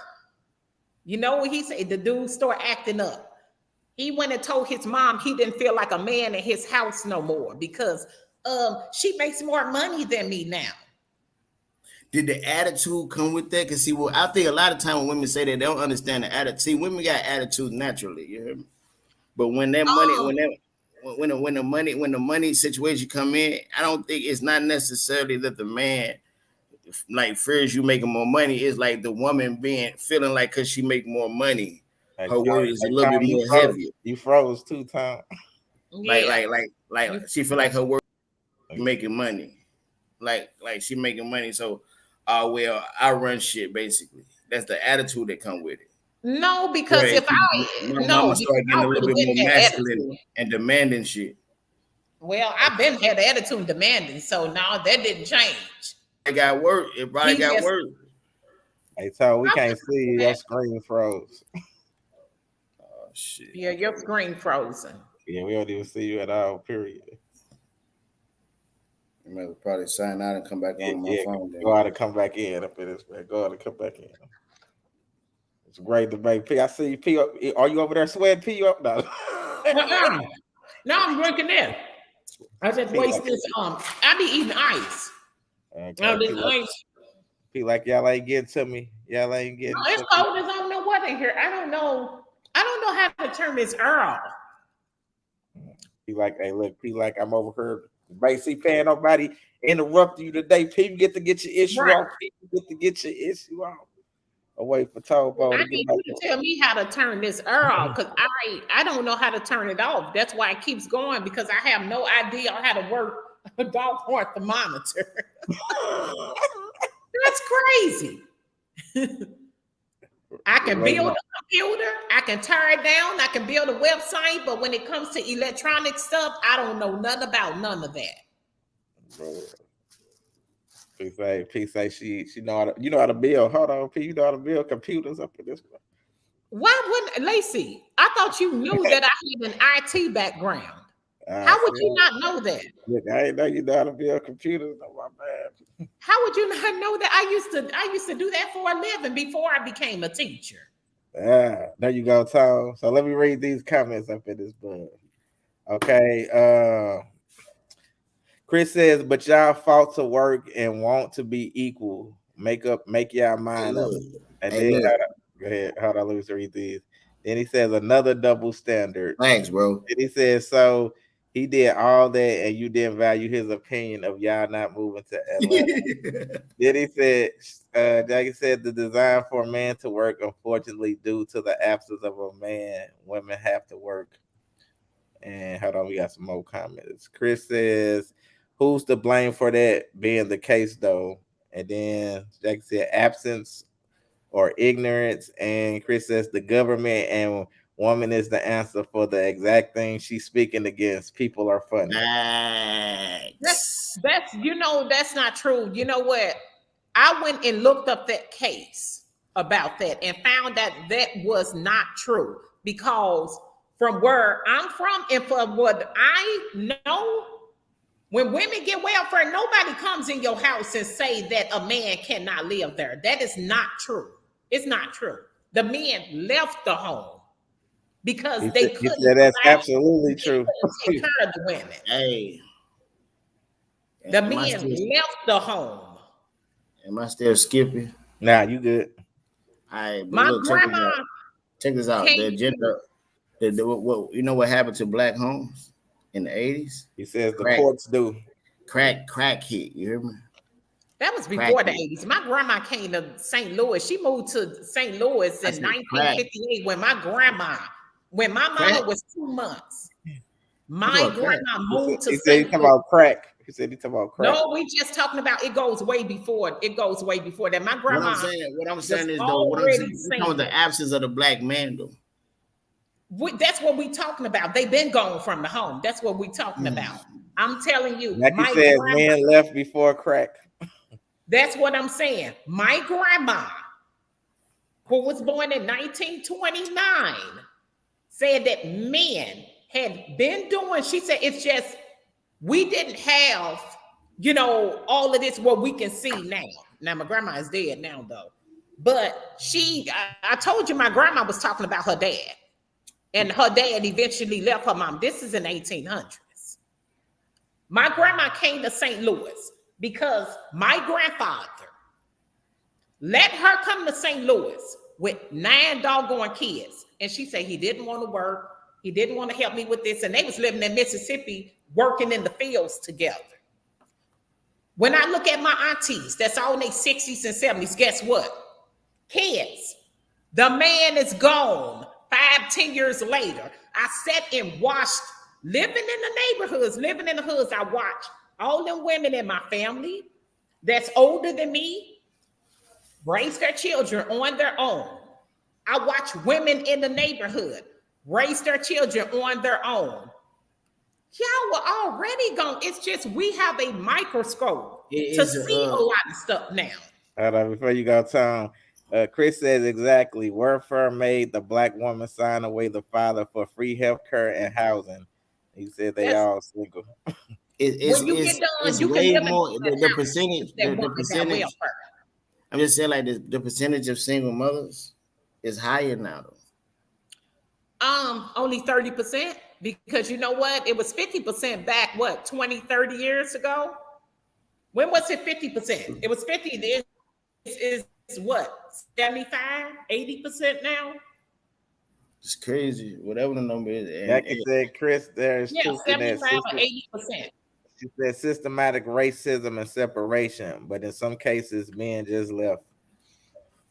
you know what he said? The dude started acting up. He went and told his mom he didn't feel like a man in his house no more because she makes more money than me now. Did the attitude come with that? Because see, well, I think a lot of time when women say that, they don't understand the attitude. See, women got attitude naturally, you hear me? But when that money, when the money situation come in, I don't think it's not necessarily that the man like fears you making more money. It's like the woman feeling like because she make more money, her word is a little bit more heavy. You froze 2 times. Like she feel like her word making money, like she making money. So, well, I run shit basically. That's the attitude that come with it. No, because if mama start getting a little bit more masculine and demanding shit. Well, I've been had attitude and demanding, so now that didn't change. It got worse. It probably got worse. Hey, so we can't see you. Your screen froze. Oh shit. Yeah, your screen frozen. Yeah, we don't even see you at all. Period. You might probably sign out and come back on my phone. Then. Go out and come back in up in this man. Go out and come back in. It's a great debate. P, I see you. P, are you over there sweating? P, you up now? No, I'm drinking it. I just waste this. I be eating ice. Okay. P, like y'all ain't getting to me. Y'all ain't getting. No, it's cold as I don't know what in here. I don't know how to turn this Earl. P, like, hey, look. P, like I'm over here. Basically, paying nobody interrupt you today. P, you get to get your issue off. P, you get to get your issue off. I'll wait for Tobo to need you to tell me how to turn this Earl because I don't know how to turn it off. That's why it keeps going because I have no idea how to work a dog horn thermometer. That's crazy. I can build a computer, I can tear it down, I can build a website, but when it comes to electronic stuff, I don't know nothing about none of that. P say she know how to, you know how to build. Hold on, P, you know how to build computers up in this one. Why wouldn't Lacey? I thought you knew that I had an IT background. How would you not know that? Look, I didn't know you know how to build computers. Oh my bad. How would you not know that? I used to do that for a living before I became a teacher. There you go, Tom. So let me read these comments up in this book. Okay. Chris says, but y'all fought to work and want to be equal. Make y'all mind up. And then go ahead. Hold on, let me read these. Then he says another double standard. Thanks, bro. And he says, so he did all that and you didn't value his opinion of y'all not moving to Atlanta. Then he said, Jackie said the design for a man to work, unfortunately, due to the absence of a man, women have to work. And hold on, we got some more comments. Chris says, who's to blame for that being the case, though? And then Jackie said absence or ignorance. And Chris says the government and woman is the answer for the exact thing she's speaking against. People are funny. That's that's not true. You know what? I went and looked up that case about that and found that was not true because from where I'm from and from what I know, when women get welfare, nobody comes in your house and say that a man cannot live there. That is not true. It's not true. The men left the home because they couldn't. That's absolutely true. Take care of the women. Hey, the men left the home. Am I still skipping? Nah, you good. All right, my grandma. Check this out. The agenda. What you know what happened to black homes in the 80s? He says the courts do. Crack hit. You hear me? That was before the 80s. My grandma came to St. Louis. She moved to St. Louis in 1958 when my mama was 2 months. My grandma moved to St. Louis. About crack. He said he talking about crack. No, we just talking about it goes way before. It goes way before that. My grandma What I'm was saying is though, what I'm saying, already we're talking about the single. absence of the black man though. That's what we talking about. They've been gone from the home. That's what we talking about. I'm telling you, Like you my said, grandma. men left before crack. That's what I'm saying. My grandma, who was born in 1929, said that men had been doing. She said it's just we didn't have, all of this what we can see now. Now my grandma is dead now though, but I told you my grandma was talking about her dad. And her dad eventually left her mom. This is in 1800s. My grandma came to St. Louis because my grandfather let her come to St. Louis with 9 doggone kids. And she said he didn't want to work. He didn't want to help me with this. And they was living in Mississippi, working in the fields together. When I look at my aunties, that's all in their 60s and 70s, guess what? Kids. The man is gone. 5-10 years later, I sat and watched, living in the neighborhoods, living in the hoods. I watched all them women in my family that's older than me raise their children on their own. I watch women in the neighborhood raise their children on their own. Y'all were already gone. It's just we have a microscope to see a lot of stuff now. Hold on, before you go, Tom. Chris says exactly. Warfare made the black woman sign away the father for free health care and housing. He said they all single. When you get done, you way can live more the percentage. The percentage. I'm just saying, like the percentage of single mothers is higher now. Only 30%, because you know what? It was 50% back, 20, 30 years ago? When was it 50%? It was 50. It's what? 75, 80% now? It's crazy. Whatever the number is. Like you said, Chris, there's 75 or 80%. She said systematic racism and separation, but in some cases, men just left.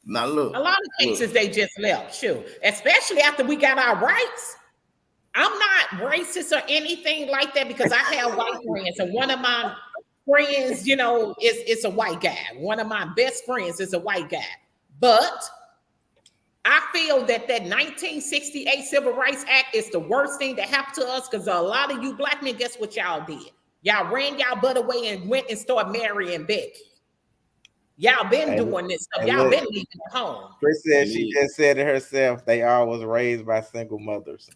Now look, a lot of cases they just left, sure. Especially after we got our rights. I'm not racist or anything like that because I have white friends, and one of my friends, is a white guy. One of my best friends is a white guy. But I feel that 1968 Civil Rights Act is the worst thing that happened to us because a lot of you black men, guess what y'all did? Y'all ran y'all butt away and went and started marrying Becky. Y'all been doing this stuff. Y'all been leaving the home. Chris said she just said it herself. They all was raised by single mothers.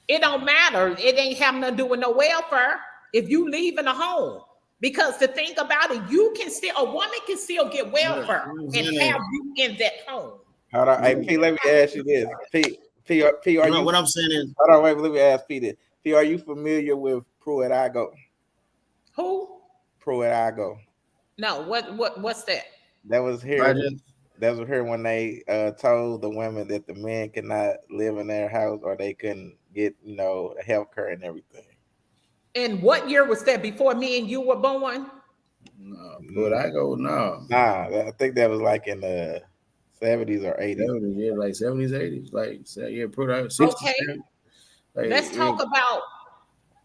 It don't matter. It ain't having to do with no welfare if you leave in a home. Because the thing about it, a woman can still get welfare and have you in that home. Hold on, hey P, let me ask you this. P, are you? What I'm saying is, hold on, wait, let me ask P this. P, are you familiar with Pruitt-Igoe? Who? Pruitt-Igoe. No, what's that? That was here. That was here when they told the women that the men could not live in their house or they couldn't get, health care and everything. And what year was that? Before me and you were born? No, Pruitt-Igoe, no. Nah, I think that was like in the 70s or 80s. 70s, yeah, like 70s, 80s. Like, yeah, Pruitt-Igoe, 60s. Okay. Like, let's talk about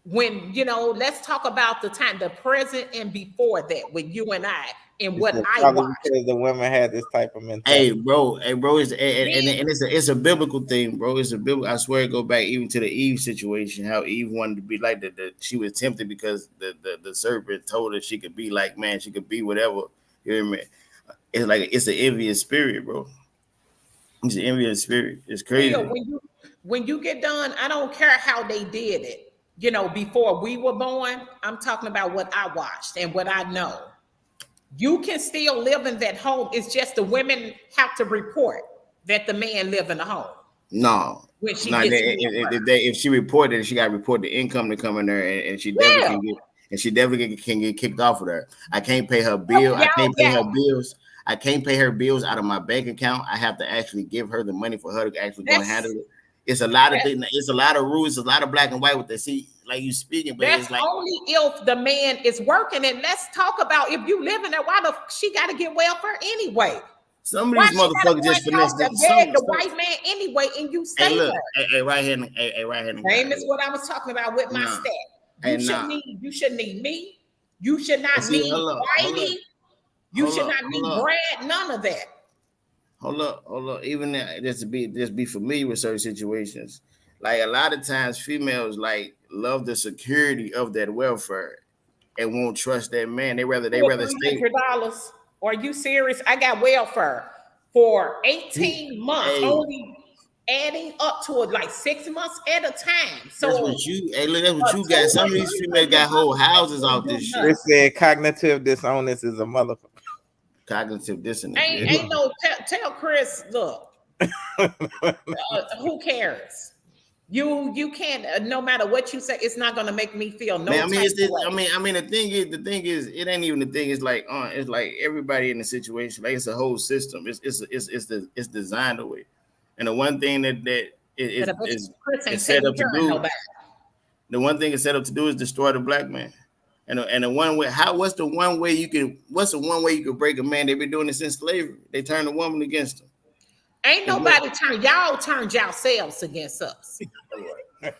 let's talk about the time, the present and before that with you and I and what I watched. Because the women had this type of mentality. Hey, bro, it's a biblical thing, bro. It's a biblical. I swear, it go back even to the Eve situation. How Eve wanted to be like she was tempted because the serpent told her she could be like man, she could be whatever. You hear me? It's like it's an envious spirit, bro. It's an envious spirit. It's crazy. When you get done, I don't care how they did it. Before we were born, I'm talking about what I watched and what I know. You can still live in that home. It's just the women have to report that the man live in the home. No. When she if she reported, she got to report the income to come in there, and she definitely can get kicked off of there. I can't pay her bill. I can't pay her bills. I can't pay her bills out of my bank account. I have to actually give her the money for her to actually go and handle it. It's a lot of things. It's a lot of rules. It's a lot of black and white with that. See, like you speaking, but that's it's like only if the man is working. And let's talk about if you live in there. Why she got to get welfare anyway? Some of these motherfuckers just finesse the white man anyway, and you say hey, right here. Same is what I was talking about with my stat. You shouldn't need me. You should not See, need Whitey. You should not need Brad. None of that. Hold up. Even just be familiar with certain situations. Like a lot of times, females like love the security of that welfare and won't trust that man. They rather stay. $300. Are you serious? I got welfare for 18 months, only adding up to it like 6 months at a time. So that's what you got. Some of these females got whole houses off this shit. They said cognitive dissonance is a motherfucker. Cognitive dissonance. Ain't no tell Chris. Look, who cares? You can't. No matter what you say, it's not gonna make me feel no. Man, the thing is, it ain't even the thing. It's like everybody in the situation. Like it's a whole system. It's designed away. And the one thing that is set up to do. The one thing it's set up to do is destroy the black man. And the one way, what's the one way you can break a man? They've been doing this since slavery. They turn the woman against them. Ain't nobody turned yourselves against us.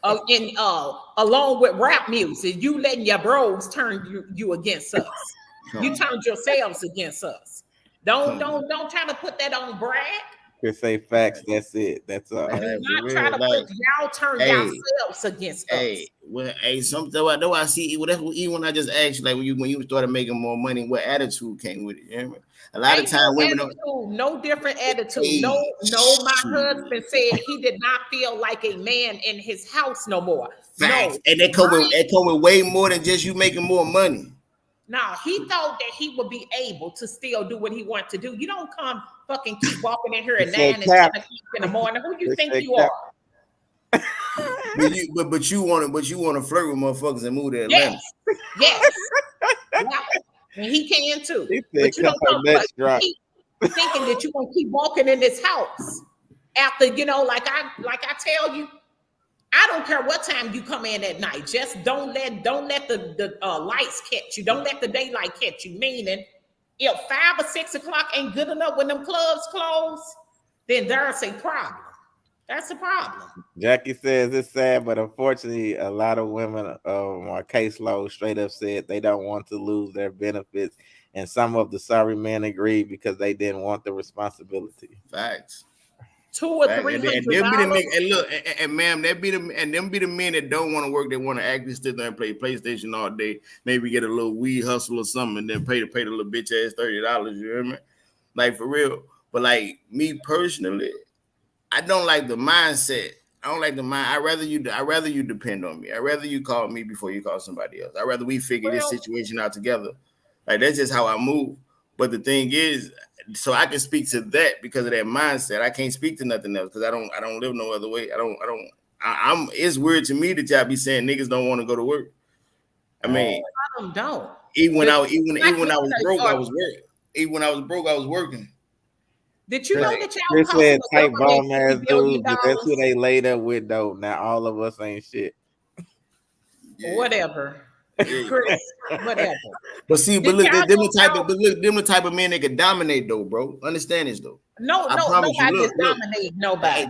Along with rap music, you letting your bros turn you against us. You turned yourselves against us. Don't try to put that on Brad. Chris say facts. That's it. That's all. Not try to put y'all turn yourselves against us. Something I know I see. That's what, even when I just asked you, like when you started making more money, what attitude came with it? You know? A lot of times women no different attitude. No. My husband said he did not feel like a man in his house no more. Facts. No, and they come with way more than just you making more money. No, he thought that he would be able to still do what he wanted to do. You don't come fucking keep walking in here at 9 and 10 o'clock in the morning. Who you think you are? but you want to flirt with motherfuckers and move to Atlanta. Yes. And he can too. But you don't come keep thinking that you're gonna keep walking in this house after, like I tell you. I don't care what time you come in at night. Just don't let the lights catch you. Don't let the daylight catch you. Meaning, if 5 or 6 o'clock ain't good enough when them clubs close, then there's a problem. That's a problem. Jackie says it's sad, but unfortunately, a lot of women on our caseload straight up said they don't want to lose their benefits, and some of the sorry men agreed because they didn't want the responsibility. Facts. $200 or $300. And ma'am, them be the men that don't want to work. They want to actually sit there and play PlayStation all day. Maybe get a little weed hustle or something, and then pay the little bitch ass $30. You hear me? Like for real. But like me personally, I don't like the mindset. I don't like the mind. I rather you depend on me. I rather you call me before you call somebody else. I rather we figure this situation out together. Like that's just how I move. But the thing is, so I can speak to that because of that mindset. I can't speak to nothing else because I don't live no other way. It's weird to me that y'all be saying niggas don't want to go to work. I mean, I don't. Even when I was broke, I was working. Even when I was broke, I was working. Did you know that y'all said tight bomb ass dudes, but that's who they laid up with though. Now all of us ain't shit. Yeah. Whatever. Chris, whatever. But see, them the type of men that can dominate though, bro. Understand this though. Nobody dominate nobody.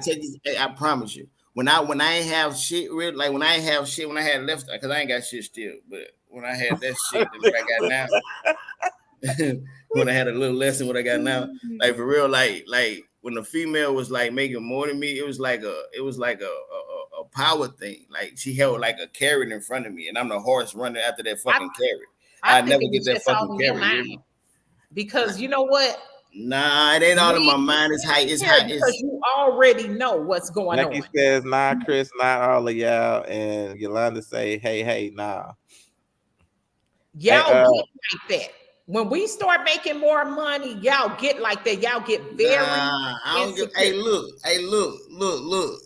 I promise you. When I ain't have shit, really, like when I ain't have shit, when I had left, because I ain't got shit still, but when I had that shit that I got now, when I had a little less than what I got now, like for real, like when the female was like making more than me, it was like a power thing. Like she held like a carrot in front of me, and I'm the horse running after that fucking carrot. I never get that fucking carrot. Because you know what? Nah, it ain't all in my mind. It's high. Because you already know what's going on. He says, nah, Chris, not all of y'all. And Yolanda say, hey, nah. Y'all get like that. When we start making more money, y'all get like that. Y'all get very. Hey, look.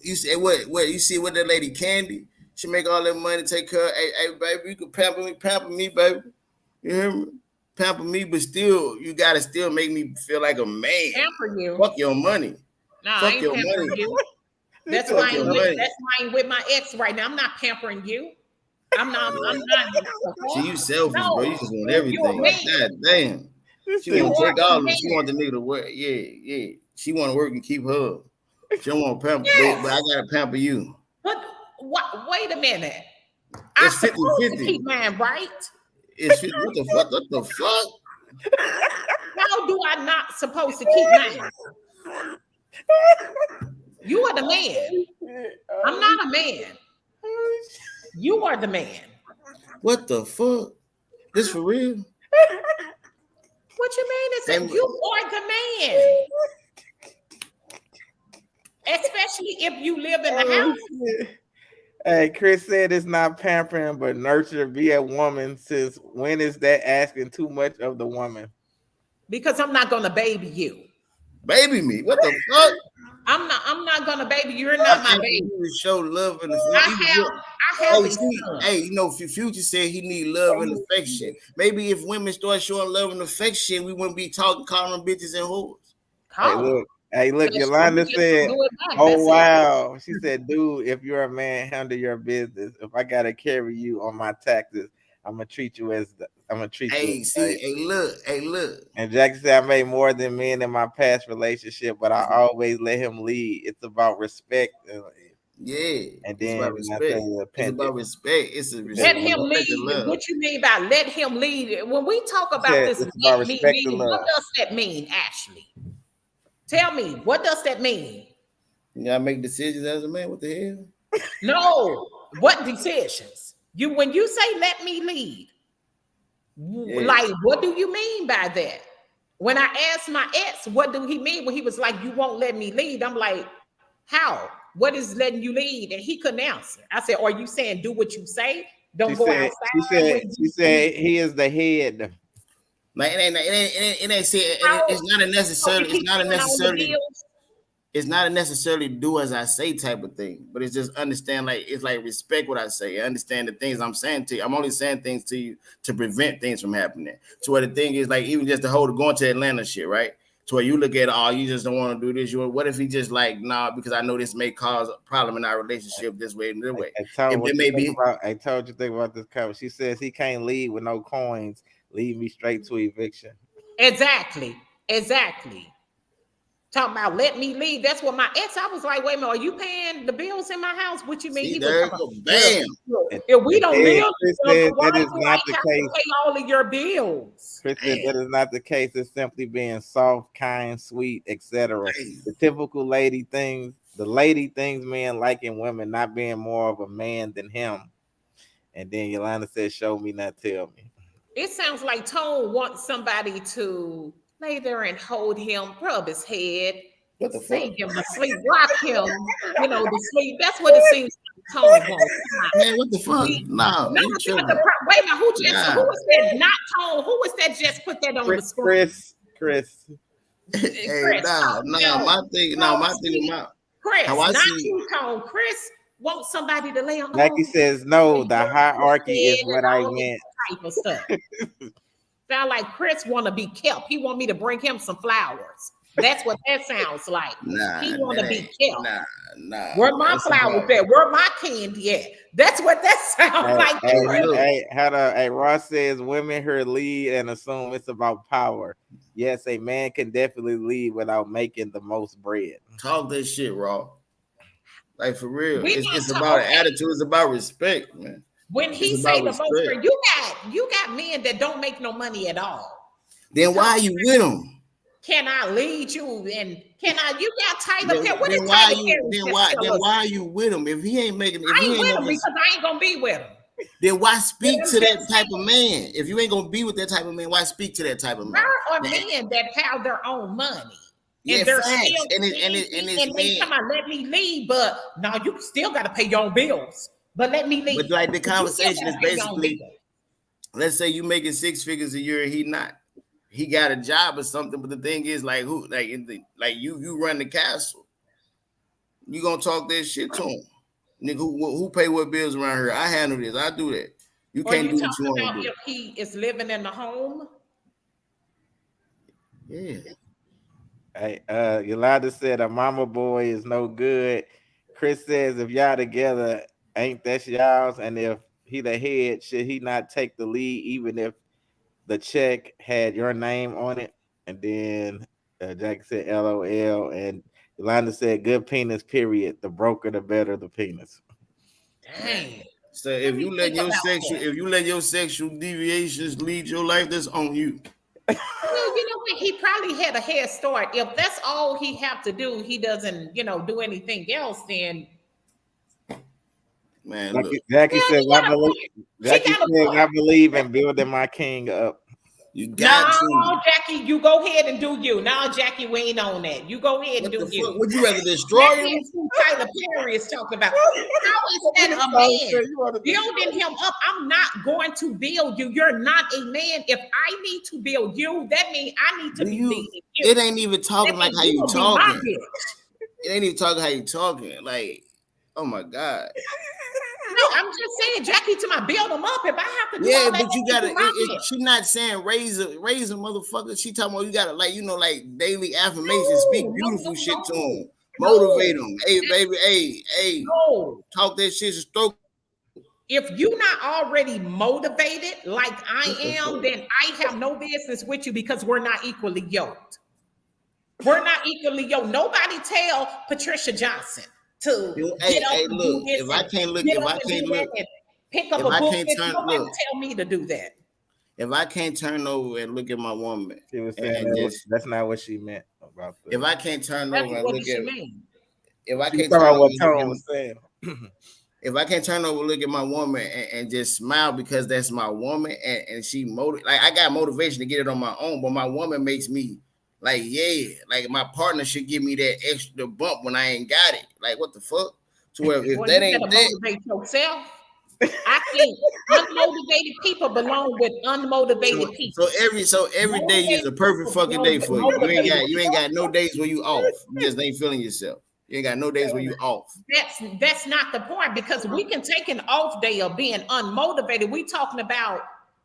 You say what? You see what that lady Candy? She make all that money, take care. Hey, baby, you can pamper me, baby. You hear me? Pamper me, but still, you gotta still make me feel like a man. Pamper you. Fuck your money. Nah, I ain't pampering you. That's why I'm with my ex right now. I'm not pampering you. I'm not. See, you selfish, bro. You just want everything. Like, God damn. She want to take all of it. She want the nigga to work. Yeah. She want to work and keep her. She don't want to pamper, but I gotta pamper you. But wait a minute. I'm supposed to keep mine right. What the fuck? What the fuck? How do I not supposed to keep mine? You are the man. I'm not a man. You are the man. What the fuck? This for real? What you mean? And You are the man. Especially if you live in the Oh, house. shit. Hey, Chris said it's not pampering, but nurture. Be a woman. Since when is that asking too much of the woman? Because I'm not gonna baby you. baby me. What the fuck? I'm not gonna baby you. You're I'm not my asking baby. you to show love and I affection. have I have Hey, a see, son. hey, Future said he need love and affection. Maybe if women start showing love and affection, we wouldn't be talking, calling them bitches and whores. Hey, Call them. look. Hey, look. Just you Yolanda just don't said, do it back. "Oh That's it. wow." She said, "Dude, if you're a man, handle your business. If I gotta carry you on my taxes, I'm gonna treat you as Hey, see, hey, look. And Jackie said, I made more than men in my past relationship, but I always let him lead. It's about respect. Yeah, And it's about then I say respect. the It's pendant. about respect. It's a Let respect, him respect and lead. love. What you mean by let him lead? When we talk She about said this, it's about let me respect and lead, what love. does that mean, Ashley? Tell me, what does that mean? You gotta make decisions as a man. What the hell? No, what decisions? You when you say let me lead, Yeah. like what do you mean by that? When I asked my ex, what do he mean when he was like, you won't let me lead? I'm like, how? What is letting you lead? And he couldn't answer. I said, are you saying do what you say? She Don't go said, outside she when said, she you said he is the head. Like it ain't say how it's not a so if necessarily he's doing all the bills. it's not a necessarily do as I say type of thing, but it's just understand like it's like respect what I say. Understand the things I'm saying to you. I'm only saying things to you to prevent things from happening. So where the thing is like even just the whole going to Atlanta shit, right? To where you look at oh, you just don't want to do this. You what if he just like nah because I know this may cause a problem in our relationship this way and this way. I told It what you may think be about. I told you think about this cover. She says he can't leave with no coins. Lead me straight to eviction. Exactly. Talking about let me leave. That's what my ex. I was like, wait a minute, are you paying the bills in my house? What you mean? see He was there talking you about, go, well, bam. And, if we and don't then live Chris together, said why that is do not I the have to case. pay all of your bills? Chris said Damn. that is not the case. It's simply being soft, kind, sweet, etc. The typical lady things men like in women, not being more of a man than him. And then Yolanda said, "Show me, not tell me." It sounds like Tone wants somebody to lay there and hold him, rub his head, What the fuck? sing him to sleep, rock him, to sleep. That's what it seems like Tone wants. Man, what the fuck? Nah, No, you see, but the tripping. wait a minute, who Nah. was that? Not Tone. Who was that? Just put that on the screen. Chris. Hey, Chris, nah, no, my thing, see, how Chris, I not see, you, Tone. Chris wants somebody to lay on Jackie says, "No, and the rub his hierarchy is head and what I all this meant." type of stuff. Sound like Chris want to be kept. He want me to bring him some flowers. That's what that sounds like. He nah, want to that be ain't, kept. nah, Where man. my It's flowers about, at? Where my candy at? That's what that sounds Hey, like. hey, hey, Chris. look, hey, hold on. Hey, Ross says women here lead and assume it's about power. Yes, a man can definitely lead without making the most bread. talk that shit, raw. Like for real. We It's not about an okay. attitude, it's about respect, man. When It's he say about the most, respect. you got men that don't make no money at all. Then why Talk, are you with him? can I lead you? And can I? You got Tyler Then, Perry. What then did why are Tyler you Perry then just why tell then us? why are you with him? If I he ain't ain't with him never because I ain't gonna be with him. then why But speak I'm to just that type of saying, man? If you ain't gonna be with that type of man, why speak to that type of man? there are Now, men that have their own money. yeah, And they're facts. still And stingy it's and they men. come out, let me leave, but now you still got to pay your own bills. But let me But leave. like the But you still got conversation is to pay your own basically, bills. let's say you making 6 figures a year and he not. He got a job or something, but the thing is, like who, like in the, like you run the castle. You gonna talk that shit to him, nigga? Who pay what bills around here? I handle this. I do that. You Or can't you do what you talking want about to do. if he is living in the home? Yeah, Hey, Yolanda said a mama boy is no good. Chris says if y'all together, ain't that y'all's? And if he the head, should he not take the lead, even if the check had your name on it? And then Jackie said, "LOL." And Yolanda said, "Good penis, period. The broker, the better the penis." man. Dang. So Let if me you let think your about sexual, that. if you let your sexual deviations lead your life, that's on you. Well, you know what? He probably had a head start. If that's all he have to do, he doesn't, do anything else, then Man, Jackie, look, Jackie yeah, says, he I got a believe. point. She Jackie got a says, I point. believe in building my king up. you got to. No, Jackie, you go ahead and do you. No, Jackie, we ain't on that. You go ahead and What the do fuck? you. Would you rather destroy Jackie him? is who Tyler Perry is talking about. How is that a man building him up? I'm not going to build you. You're not a man. If I need to build you, that means I need to Do be you? leading you. It ain't even That talking like means how you you gonna be my talking. bitch. It ain't even talking how you talking. Like, oh my god. No, I'm just saying, Jackie, to my build him up. If I have to do Yeah, all that, but you that gotta. be my bitch. She not saying raise a motherfucker. She talking about you gotta like daily affirmation, No, speak no, beautiful no, shit to no, him, motivate no. him. Hey, baby, hey, No. talk that shit, stroke. If you're not already motivated like I What the am, fuck? then I have no business with you because we're not equally yoked. We're not equally yoked. Nobody tell Patricia Johnson to get up Hey, and do look. this and get If up I and can't do that look, and pick up if a I book. can't turn Nobody look, tell me to do that. if I can't turn over and look at my woman She was saying and just that's not what she meant about if the. I can't turn That's over and what look does she at mean? if I She was can't talking turn about over what and look Tone at was saying. if I can't turn over and look at my woman and just smile because that's my woman and she like I got motivation to get it on my own, but my woman makes me like, yeah, like my partner should give me that extra bump when I ain't got it. Like what the fuck? So if Well, that you ain't better that, motivate yourself. I think unmotivated people belong with unmotivated people. so every day is Motivated a perfect people fucking belong day with for you. motivated You ain't people. got no days where you off. You just ain't feeling yourself. You ain't got no days where you off. That's not the point because we can take an off day of being unmotivated. We talking about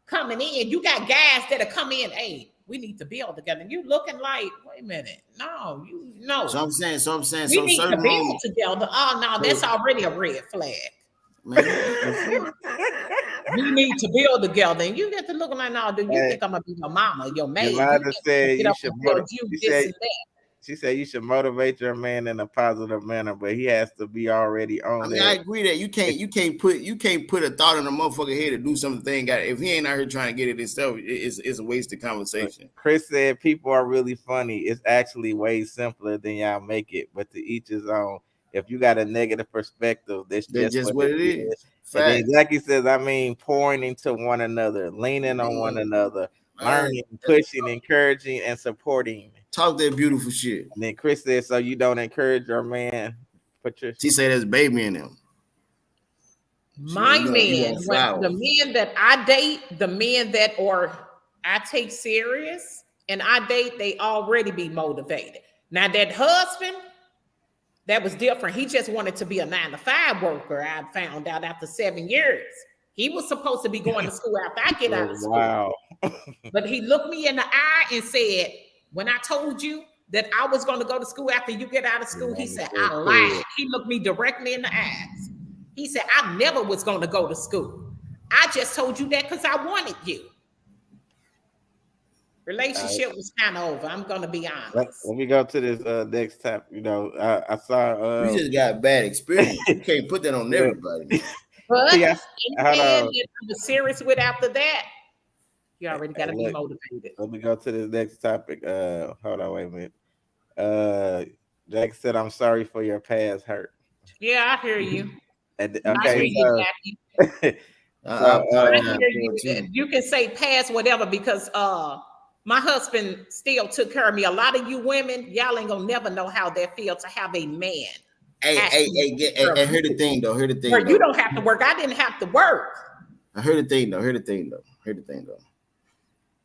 coming in. You got guys that'll come in. Hey, we need to build together. And you looking like, wait a minute, no, you no. So We need to certain build moments. together. Oh no, that's So already a red flag. man, what the fuck? We need to build together. And you get to looking like, no, do you Hey, think I'm gonna be your mama, your maid? You Yolanda think I'm gonna said get you up should and build you this and that? she said you should motivate your man in a positive manner, but he has to be already I on mean, I that. agree that you can't put a thought in a motherfucker head to do something they ain't got. If he ain't out here trying to get it himself, it's a wasted But conversation. Chris said people are really funny. It's actually way simpler than y'all make it, but to each his own. If you got a negative perspective, that's That's just just what what it it is. is. And then Facts. Jackie says, I mean, pouring into one another, leaning on one Man, another, man, learning, pushing, encouraging, and supporting. talk that beautiful shit. And then Chris said, so you don't encourage your man, Patricia? She say there's baby in him. My You men, want when the flowers. men that I date, the men that or I take serious and I date, they already be motivated. Now that husband, that was different. He just wanted to be a 9 to 5 worker. I found out after 7 years. He was supposed to be going to school after I get out Oh, of school. wow. But he looked me in the eye and said, when I told you that I was going to go to school after you get out of school, he said, I lied. He looked me directly in the eyes. He said, I never was going to go to school. I just told you that because I wanted you. Relationship was kind of over. I'm going to be honest. Let me go to this next topic. I You saw just got bad experience. You can't put that on everybody. But T, any hold man on. that I was serious with after that, you already got to be Look, motivated. let me go to this next topic. Hold on, wait a minute. Uh, Jack said, "I'm sorry for your past hurt." Yeah, I hear you. And, I hear okay, you, Jackie. I so I apologize hear for you. it too. You can say past whatever because my husband still took care of me. A lot of you women, y'all ain't gonna never know how that feels to have a man actually take care of Hear the you. thing though. Hear the thing Where you though. don't have to work. I didn't have to work. I heard the thing though. Hear the thing though.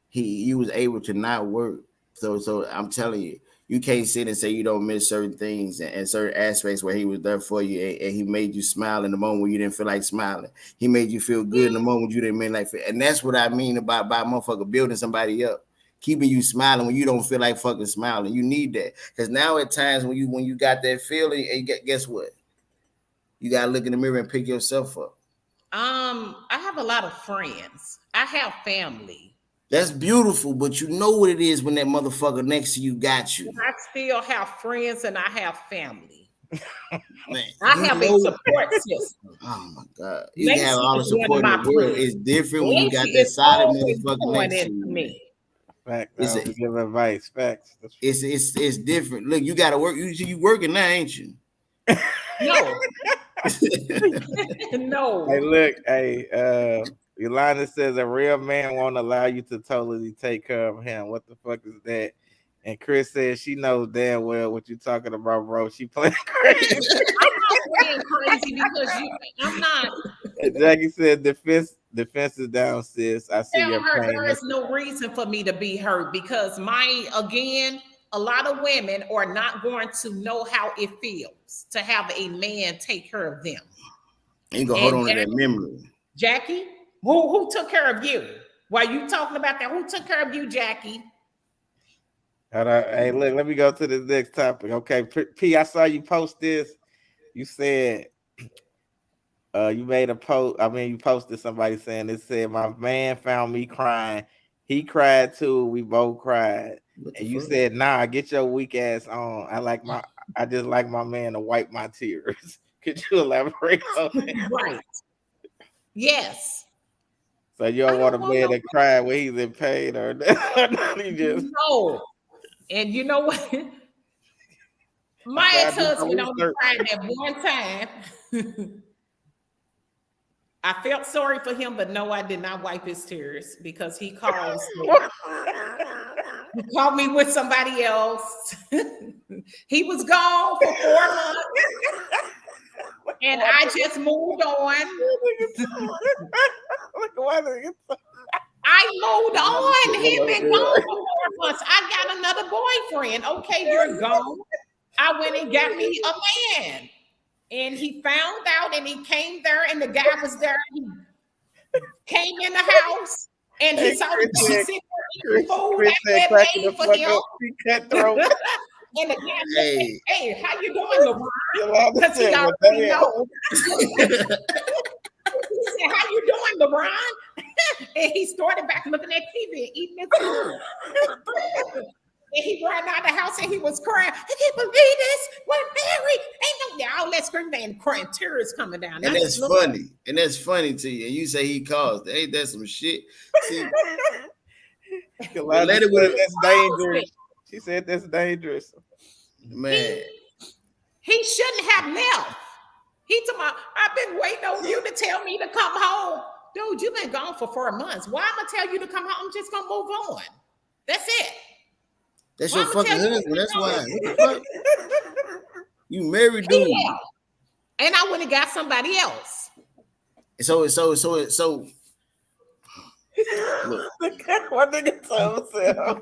He was able to not work. So I'm telling you, you can't sit and say you don't miss certain things and certain aspects where he was there for you and he made you smile in the moment when you didn't feel like smiling. He made you feel good in the moment you didn't mean like, and that's what I mean about motherfucker building somebody up, keeping you smiling when you don't feel like fucking smiling. You need that because now at times when you got that feeling, and guess what? You gotta look in the mirror and pick yourself up. I have a lot of friends. I have family. That's beautiful, but you know what it is when that motherfucker next to you got you. I still have friends and I have family. Man, I have a support system. Oh my God. You can have Lacey all the is one of support in my the world. friends. It's different when you got Lacey that is solid always motherfucker pouring next to into you, man. me. Fact. It's We give advice. Facts. That's it's different. Look, you gotta work. You working now, ain't you? No, Hey, no. look, Yolanda says a real man won't allow you to totally take care of him. What the fuck is that? And Chris says she knows damn well what you talking about, bro. She playing crazy. I'm not playing crazy because I'm not And Jackie said defense is down, sis. I see your telling her pain. there is no reason for me to be hurt because a lot of women are not going to know how it feels to have a man take care of them. You can hold And on to that memory. Jackie, who took care of you? While you talking about that, who took care of you, Jackie? Hold on. Hey, look, let me go to the next topic. Okay, P, I saw you post this. You said you made a post. I mean, you posted somebody saying it said my man found me crying. He cried too. We both cried. And you said, nah, get your weak ass on. I just like my man to wipe my tears. Could you elaborate on that? Right. Yes. So you don't want a man to cry when he's in pain or he just no. And you know what? My ex-husband only cried that one time. I felt sorry for him, but no, I did not wipe his tears because he called me with somebody else. He was gone for 4 months. And I just moved on. I moved on. He's been gone for 4 months. I got another boyfriend. Okay, you're gone. I went and got me a man. And he found out and he came there and the guy was there. He came in the house and he saw the guy sitting there eating food that made for him. And the guy said, hey, how you doing, LeBron? Because he already know. He said, how you doing, LeBron? And he started back looking at TV and eating his food. And he ran out of the house and he was crying. I can't believe this. We're married. Ain't no all that screaming and crying, tears coming down. And that's funny. And that's funny to you. And you say he caused. Ain't that some shit? See, that's dangerous. She said that's dangerous. Man. He shouldn't have left. He told me, I've been waiting on you to tell me to come home. Dude, you've been gone for 4 months. Why am I tell you to come home? I'm just gonna move on. That's it. That's your fucking husband. That's why. What the fuck? You married dude. Yeah. And I went and got somebody else. So. Look. What nigga told himself?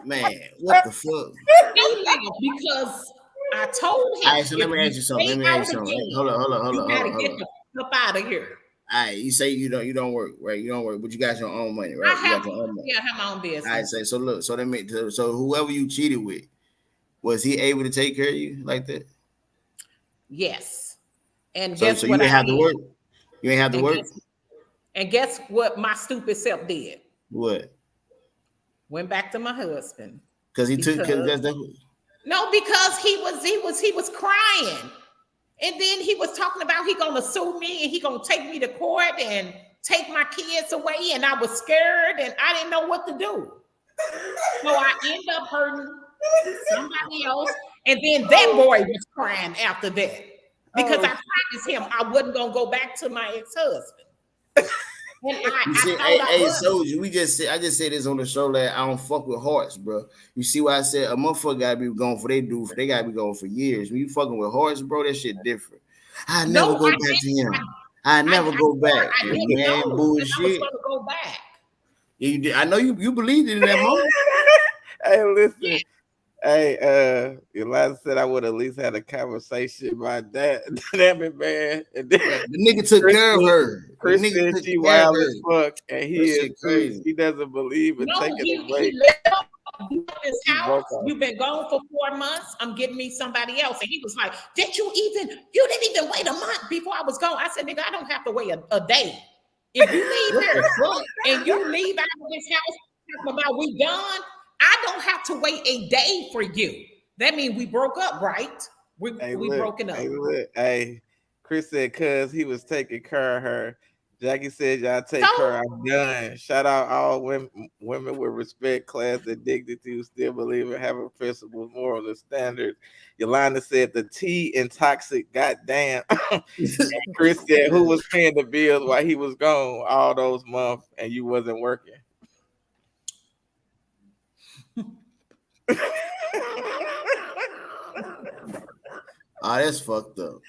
Man, what the fuck? He laughed because I told him. All right, so let me ask you something. Hold on. You gotta get the fuck out of here. All right, you say you don't work, right? You don't work, but you got your own money, right? I have my own business. All right, so look, so whoever you cheated with, was he able to take care of you like that? Yes. And so guess you what? didn't have to work. You ain't have to work. And guess what? My stupid self did. What? Went back to my husband. Because he No, because he was crying. And then he was talking about he gonna sue me and he gonna take me to court and take my kids away. And I was scared and I didn't know what to do. So I ended up hurting somebody else. And then that boy was crying after that. Because I promised him I wasn't gonna go back to my ex-husband. Soldier, I just said this on the show that I don't fuck with hearts, bro. You see why I said a motherfucker gotta be going for they dude, they gotta be going for years. When you fucking with hearts, bro, that shit different. I never go back to him. I never go back. I didn't know bullshit. I was gonna go back. Yeah, you did. I know you believed it in that moment. Hey, listen. Yeah. Hey, Elijah said I would at least had a conversation about that. Damn it, man. And then, the nigga took care of her. Chris said she wild as fuck, and he is crazy. He doesn't believe in taking a break. He left his house. You've been gone for 4 months. I'm getting me somebody else. And he was like, you didn't even wait a month before I was gone. I said, nigga, I don't have to wait a day. If you leave here and you leave out of this house talking about we done, I don't have to wait a day for you. That means we broke up, right? We broken up. Hey, Chris said, "Cause he was taking care of her." Jackie said, "Y'all take So care. I'm done." Shout out all women with respect, class, and dignity who still believe in having principles, morals, and standards. Yolanda said, "The tea in toxic." Goddamn. Chris said, "Who was paying the bills while he was gone all those months, and you wasn't working?" Oh, that's fucked up.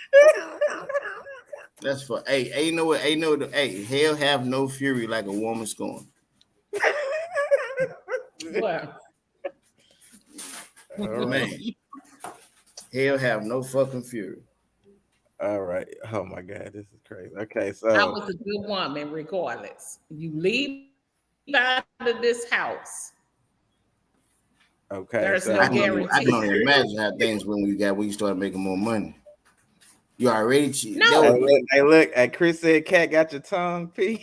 That's fuck. Hey, you know what? Hey, hey, hell have no fury like a woman scorned. what? All right. Man, hell have no fucking fury. All right. Oh my God, this is crazy. Okay, I so was a good woman, regardless. You leave out of this house. okay, There's no so I can guarantee. only imagine how things when you started making more money. You already cheated. hey, No. look, hey, Chris said, "Cat got your tongue, P."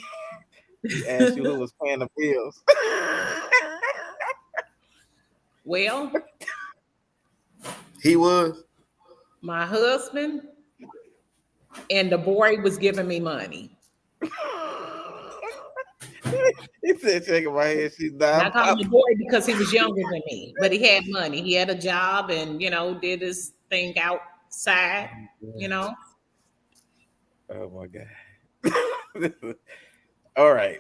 He asked you who was paying the bills. Well, He was. my husband and the boy was giving me money. He said, shaking my head. She's And not. I call him a boy because he was younger than me, but he had money. He had a job and, did his thing outside, you know. Oh my God. All right.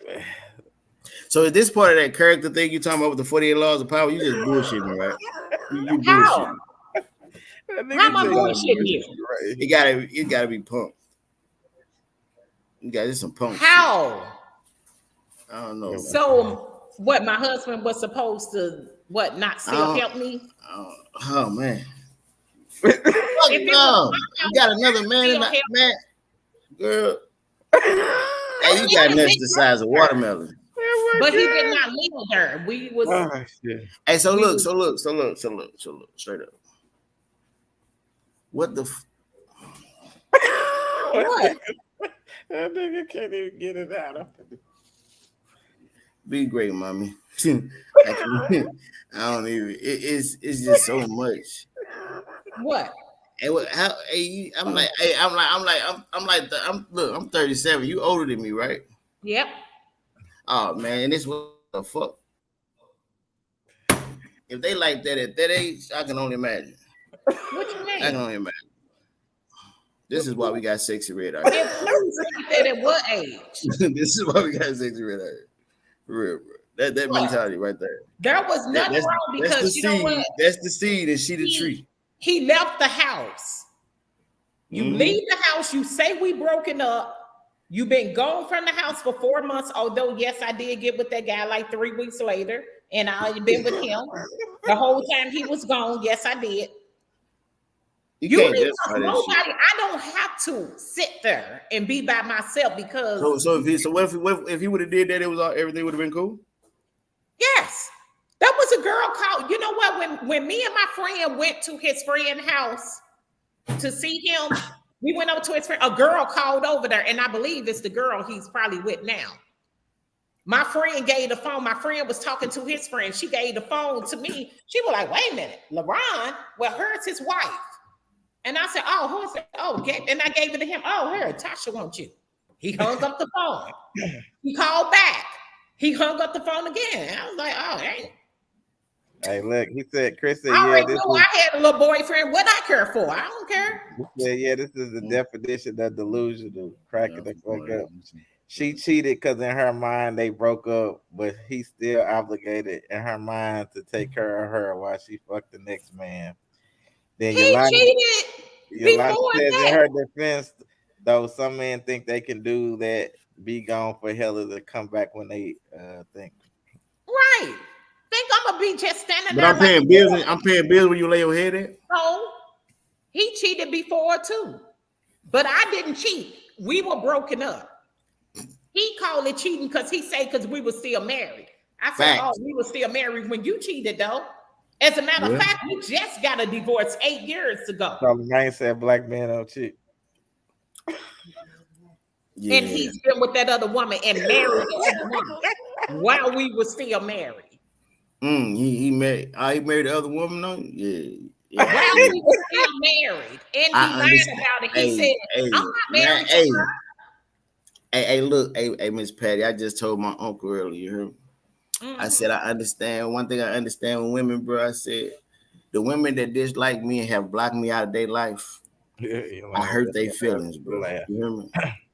So is this part of that character thing you talking about with the 48 laws of power? You just bullshitting, right? You How? bullshitting. How am I Said, bullshitting you? right. It gotta be punk. You got this some punk shit. How? I don't know. So what? My husband was supposed to not still help me? Oh man. If it was No, my you house, got another man in still that help. man, girl. Hey, you got He nuts didn't the live size of there, watermelon. Oh but my he did God. not live there. We was Oh shit. Hey, so we look, was straight up. What the what? That nigga can't even get it out. be great, mommy. I don't even it's just so much. What? Hey, what how hey, I'm 37. You older than me, right? Yep. Oh man, this what the fuck. If they like that at that age, I can only imagine. What you I can mean? only imagine. This is why we got sexy red out If who's like that at what age? here. This is why we got sexy red out here. For real, bro. That What? mentality right there. There was nothing wrong That's the because you know seed. what? That's the seed, and she the He tree. he left the house. You Mm-hmm. leave the house, you say we broken up. You've been gone from the house for 4 months, although yes, I did get with that guy like 3 weeks later, and I been with him the whole time he was gone. Yes, I did. You You can't need justify that shit. nobody. I don't have to sit there and be by myself because What if he would have did that, everything would have been cool. yes, that was a girl called. You know what? When me and my friend went to his friend's house to see him, we went over to his friend. A girl called over there, and I believe it's the girl he's probably with now. My friend gave the phone. My friend was talking to his friend. She gave the phone to me. She was like, "Wait a minute, LeBron. Well, her's his wife." And I said, "Oh, who is it? Oh, and I gave it to him. Oh, here, Tasha wants you." He hung up the phone. He called back. He hung up the phone again. I was like, "Oh, hey." Hey, look, he said, Chris said, I yeah, already this knew is I had a little boyfriend. What I care for? I don't care. this is the definition of delusional, cracking the fuck up. Yeah. She cheated because in her mind they broke up, but he's still obligated in her mind to take care of her while she fucked the next man. Then He cheated Yolanda before says in that. her defense, though some men think they can do that, be gone for hella to come back when they think. Right. Think I'm gonna be just standing But there I'm like paying bills. I'm paying bills when you lay your head at. no. He cheated before too. But I didn't cheat. We were broken up. He called it cheating because he said because we were still married. I said, "Oh, Facts. we were still married when you cheated, though." As a matter of Yeah. fact, we just got a divorce 8 years ago. Charlamagne said black men don't cheat. Yeah. And he's been with that other woman and married the other woman while we were still married. He married. He married the other woman. No. Yeah. while he was still married, and he I lied understand. about it. He Hey, said, hey, "I'm not man, married to hey, her." hey, look, hey, Miss Patty. I just told my uncle earlier. You heard me? I said I understand. One thing I understand with women, bro. I said the women that dislike me and have blocked me out of their life, You I know, hurt their feelings, bro. laugh. You hear me?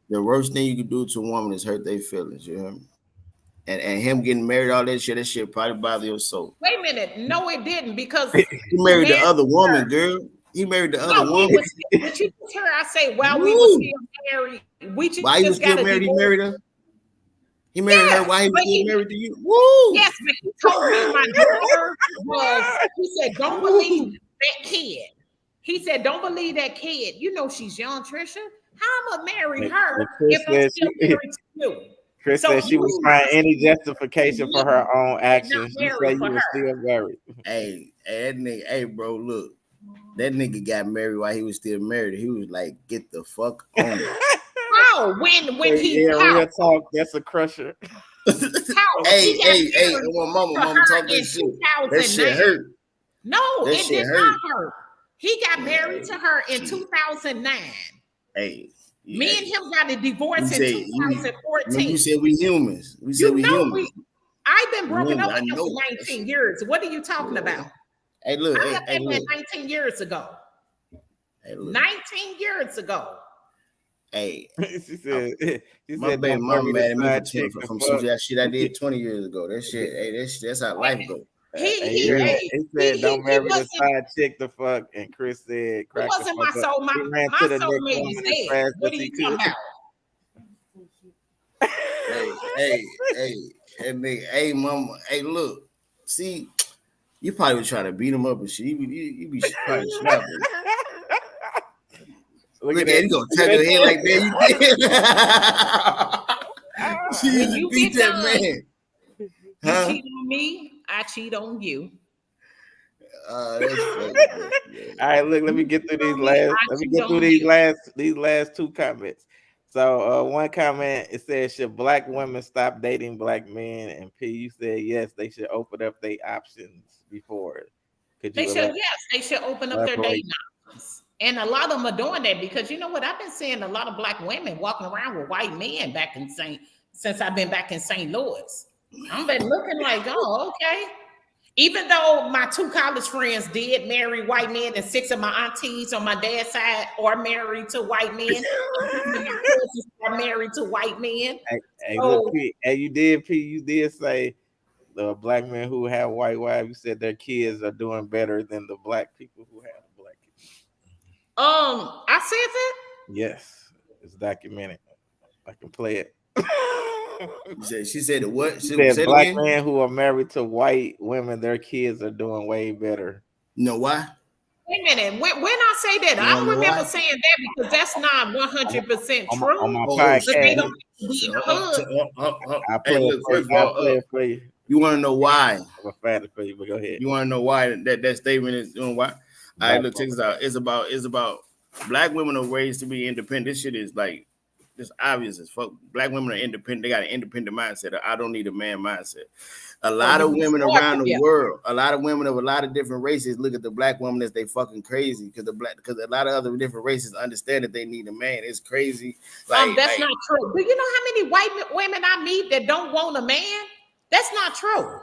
The worst thing you can do to a woman is hurt their feelings. You hear me? And him getting married, all that shit probably bother your soul. Wait a minute. No, it didn't because He he married the married other woman, her. girl. He married the other No, we woman. was. Did you just hear I say while we were Woo! still married, we While he was just still got a married, he divorce? married her. He married her Yes, while he was but still he married to you. Woo! yes, but he told me my daughter was. He said, "Don't believe Woo! that kid." He said, "Don't believe that kid. You know she's young, Trisha. How am I marry her And Chris if I'm said still married to you?" Chris So said she was finding any justification for her own and not actions. You say married you for were her. still married. Hey, that nigga, hey, bro, look. That nigga got married while he was still married. He was like, get the fuck on. How when he Yeah, how real talk. That's a crusher. how Hey, he got hey, hey, married mama, to mama, her talk that in shit. That shit 2009. hurt. No, That it shit did hurt. not hurt. He got Man, married to her in shit. 2009. Hey, Me and hey. him got a You divorce in say you 2014. said we humans. We said You we know humans. I've been We broken humans. up I with him know. for 19 years. What are you talking about? Hey, look, I hey, left hey, that man look. 19 years ago. Hey, look. 19 years ago. Hey, she said, she my said, baby don't mom marry the mad at me side chick to from some fuck. shit I did 20 years ago. That shit, hey, that's how life go. And you heard that? Hey, He said, don't he marry the wasn't side chick to fuck. And Chris said, he crack the wasn't fuck my up. soul. He ran My to the next soulmate is woman as dead. fast as What are he you talking could. about? Hey, and they, hey, mama, hey, look, see, you probably was trying to beat him up and shit. You be probably snapping. Look at Look at that. it, you gonna Look tap at your head like that. You did. She When used to you beat get that done, man, you huh? cheat on me, I cheat on you. That's funny, man. All right, look, let me You get through cheat these on me, last. I Let me cheat get through on you. these last two comments. So one comment it says, should black women stop dating black men? And P, you said yes, they should open up their options before it. Could They you should, yes, they should open up their elaborate? dating options. And a lot of them are doing that because you know what? I've been seeing a lot of black women walking around with white men back in since I've been back in St. Louis. I've been looking like, oh, okay. Even though my two college friends did marry white men, and six of my aunties on my dad's side are married to white men, and some of my cousins are married to white men. Hey, look, So P, P, you did say the black men who have white wives, you said their kids are doing better than the black people who have black kids. I said that. Yes, it's documented. I can play it. She said the what? She Say said it black again. men who are married to white women, their kids are doing way better. You know why? Wait a minute. When I say that, You I want to don't know remember why? saying that because that's not 100% On true. my But they podcast. don't have to be in the hood. I Hey, play it look, for you. first of I all, play it for you. you want to know why? I'm a fan for you, but go ahead. You want to know why that statement is doing what? All right, Black look, check this out. It's about black women are raised to be independent. This shit is like it's obvious as fuck. Black women are independent. They got an independent mindset. I don't need a man mindset. A So lot you of be women around the spoiled. world, a lot of women of a lot of different races look at the black woman as they fucking crazy because a lot of other different races understand that they need a man. It's crazy. That's not true. Do you know how many white women I meet that don't want a man? That's not true.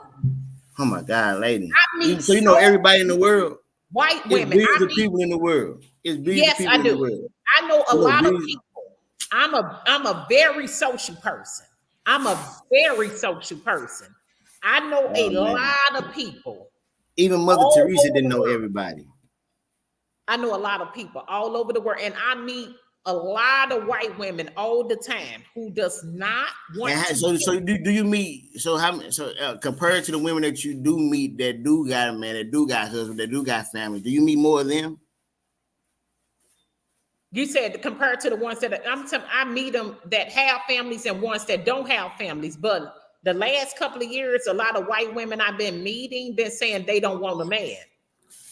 oh my God, lady. I meet So you know so everybody in the world. white It's women. billions I of meet, people in the world. It's billions of yes, people I in the do. world. I know a You know, lot of billions, people. I'm a very social person. I'm a very social person. I know a oh man. lot of people Even Mother all Teresa over didn't the know world. everybody. I know a lot of people all over the world, and I meet a lot of white women all the time who does not want And to. so do you meet? So how many? So compared to the women that you do meet that do got a man, that do got husband, that do got family, do you meet more of them? You said compared to the ones that I meet them that have families and ones that don't have families. But the last couple of years, a lot of white women I've been meeting been saying they don't want a man.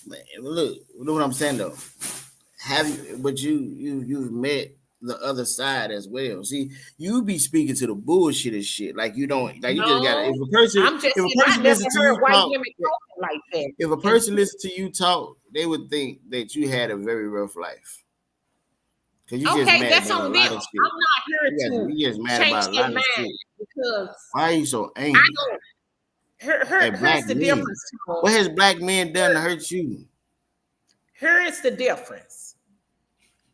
Man, look what I'm saying though. Have you? But you've met the other side as well. See, you be speaking to the bullshit and shit. Like you don't like you just gotta No, I'm just if a saying I person never listen to you heard white talk, women talking like that. if a And person listen to you talk, they would think that you had a very rough life. Cause you just okay, mad that's about a on them. lot of shit. I'm not here to You just mad change about a their lot of mind shit. because Why are you so I angry don't. at black Here's the men? difference. What has black men done to hurt you? Here is the difference.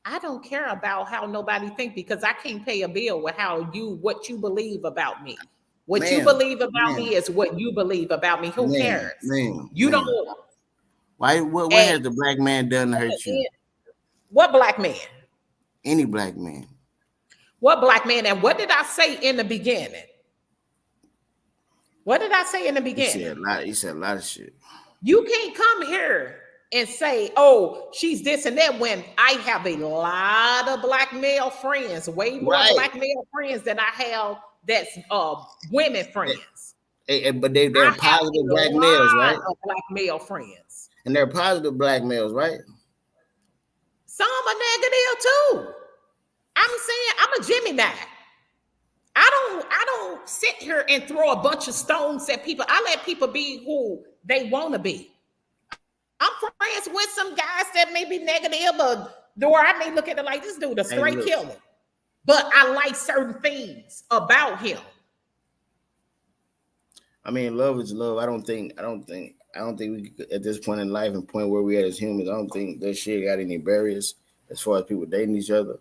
I don't care about how nobody think because I can't pay a bill with what you believe about me. What you Ma'am, believe about ma'am, me is what you believe about me. Who ma'am, cares? ma'am, You don't. ma'am. Why what Hey, has the black man done to hurt you? what black man? Any black man. What black man? And what did I say in the beginning? What did I say in the beginning? You said a lot of shit. You can't come here and say, oh, she's this and that when I have a lot of black male friends, way more Right. black male friends than I have that's women friends. But they're I have positive a black males, lot right? of black male friends. And they're positive black males, right? Some are negative too. I'm saying I'm a Gemini. I don't sit here and throw a bunch of stones at people. I let people be who they want to be. I'm friends with some guys that may be negative, or I may look at it like this dude a Hey, straight look. killer. But I like certain things about him. I mean, love is love. I don't think we could, at this point in life and point where we at as humans, I don't think that shit got any barriers as far as people dating each other.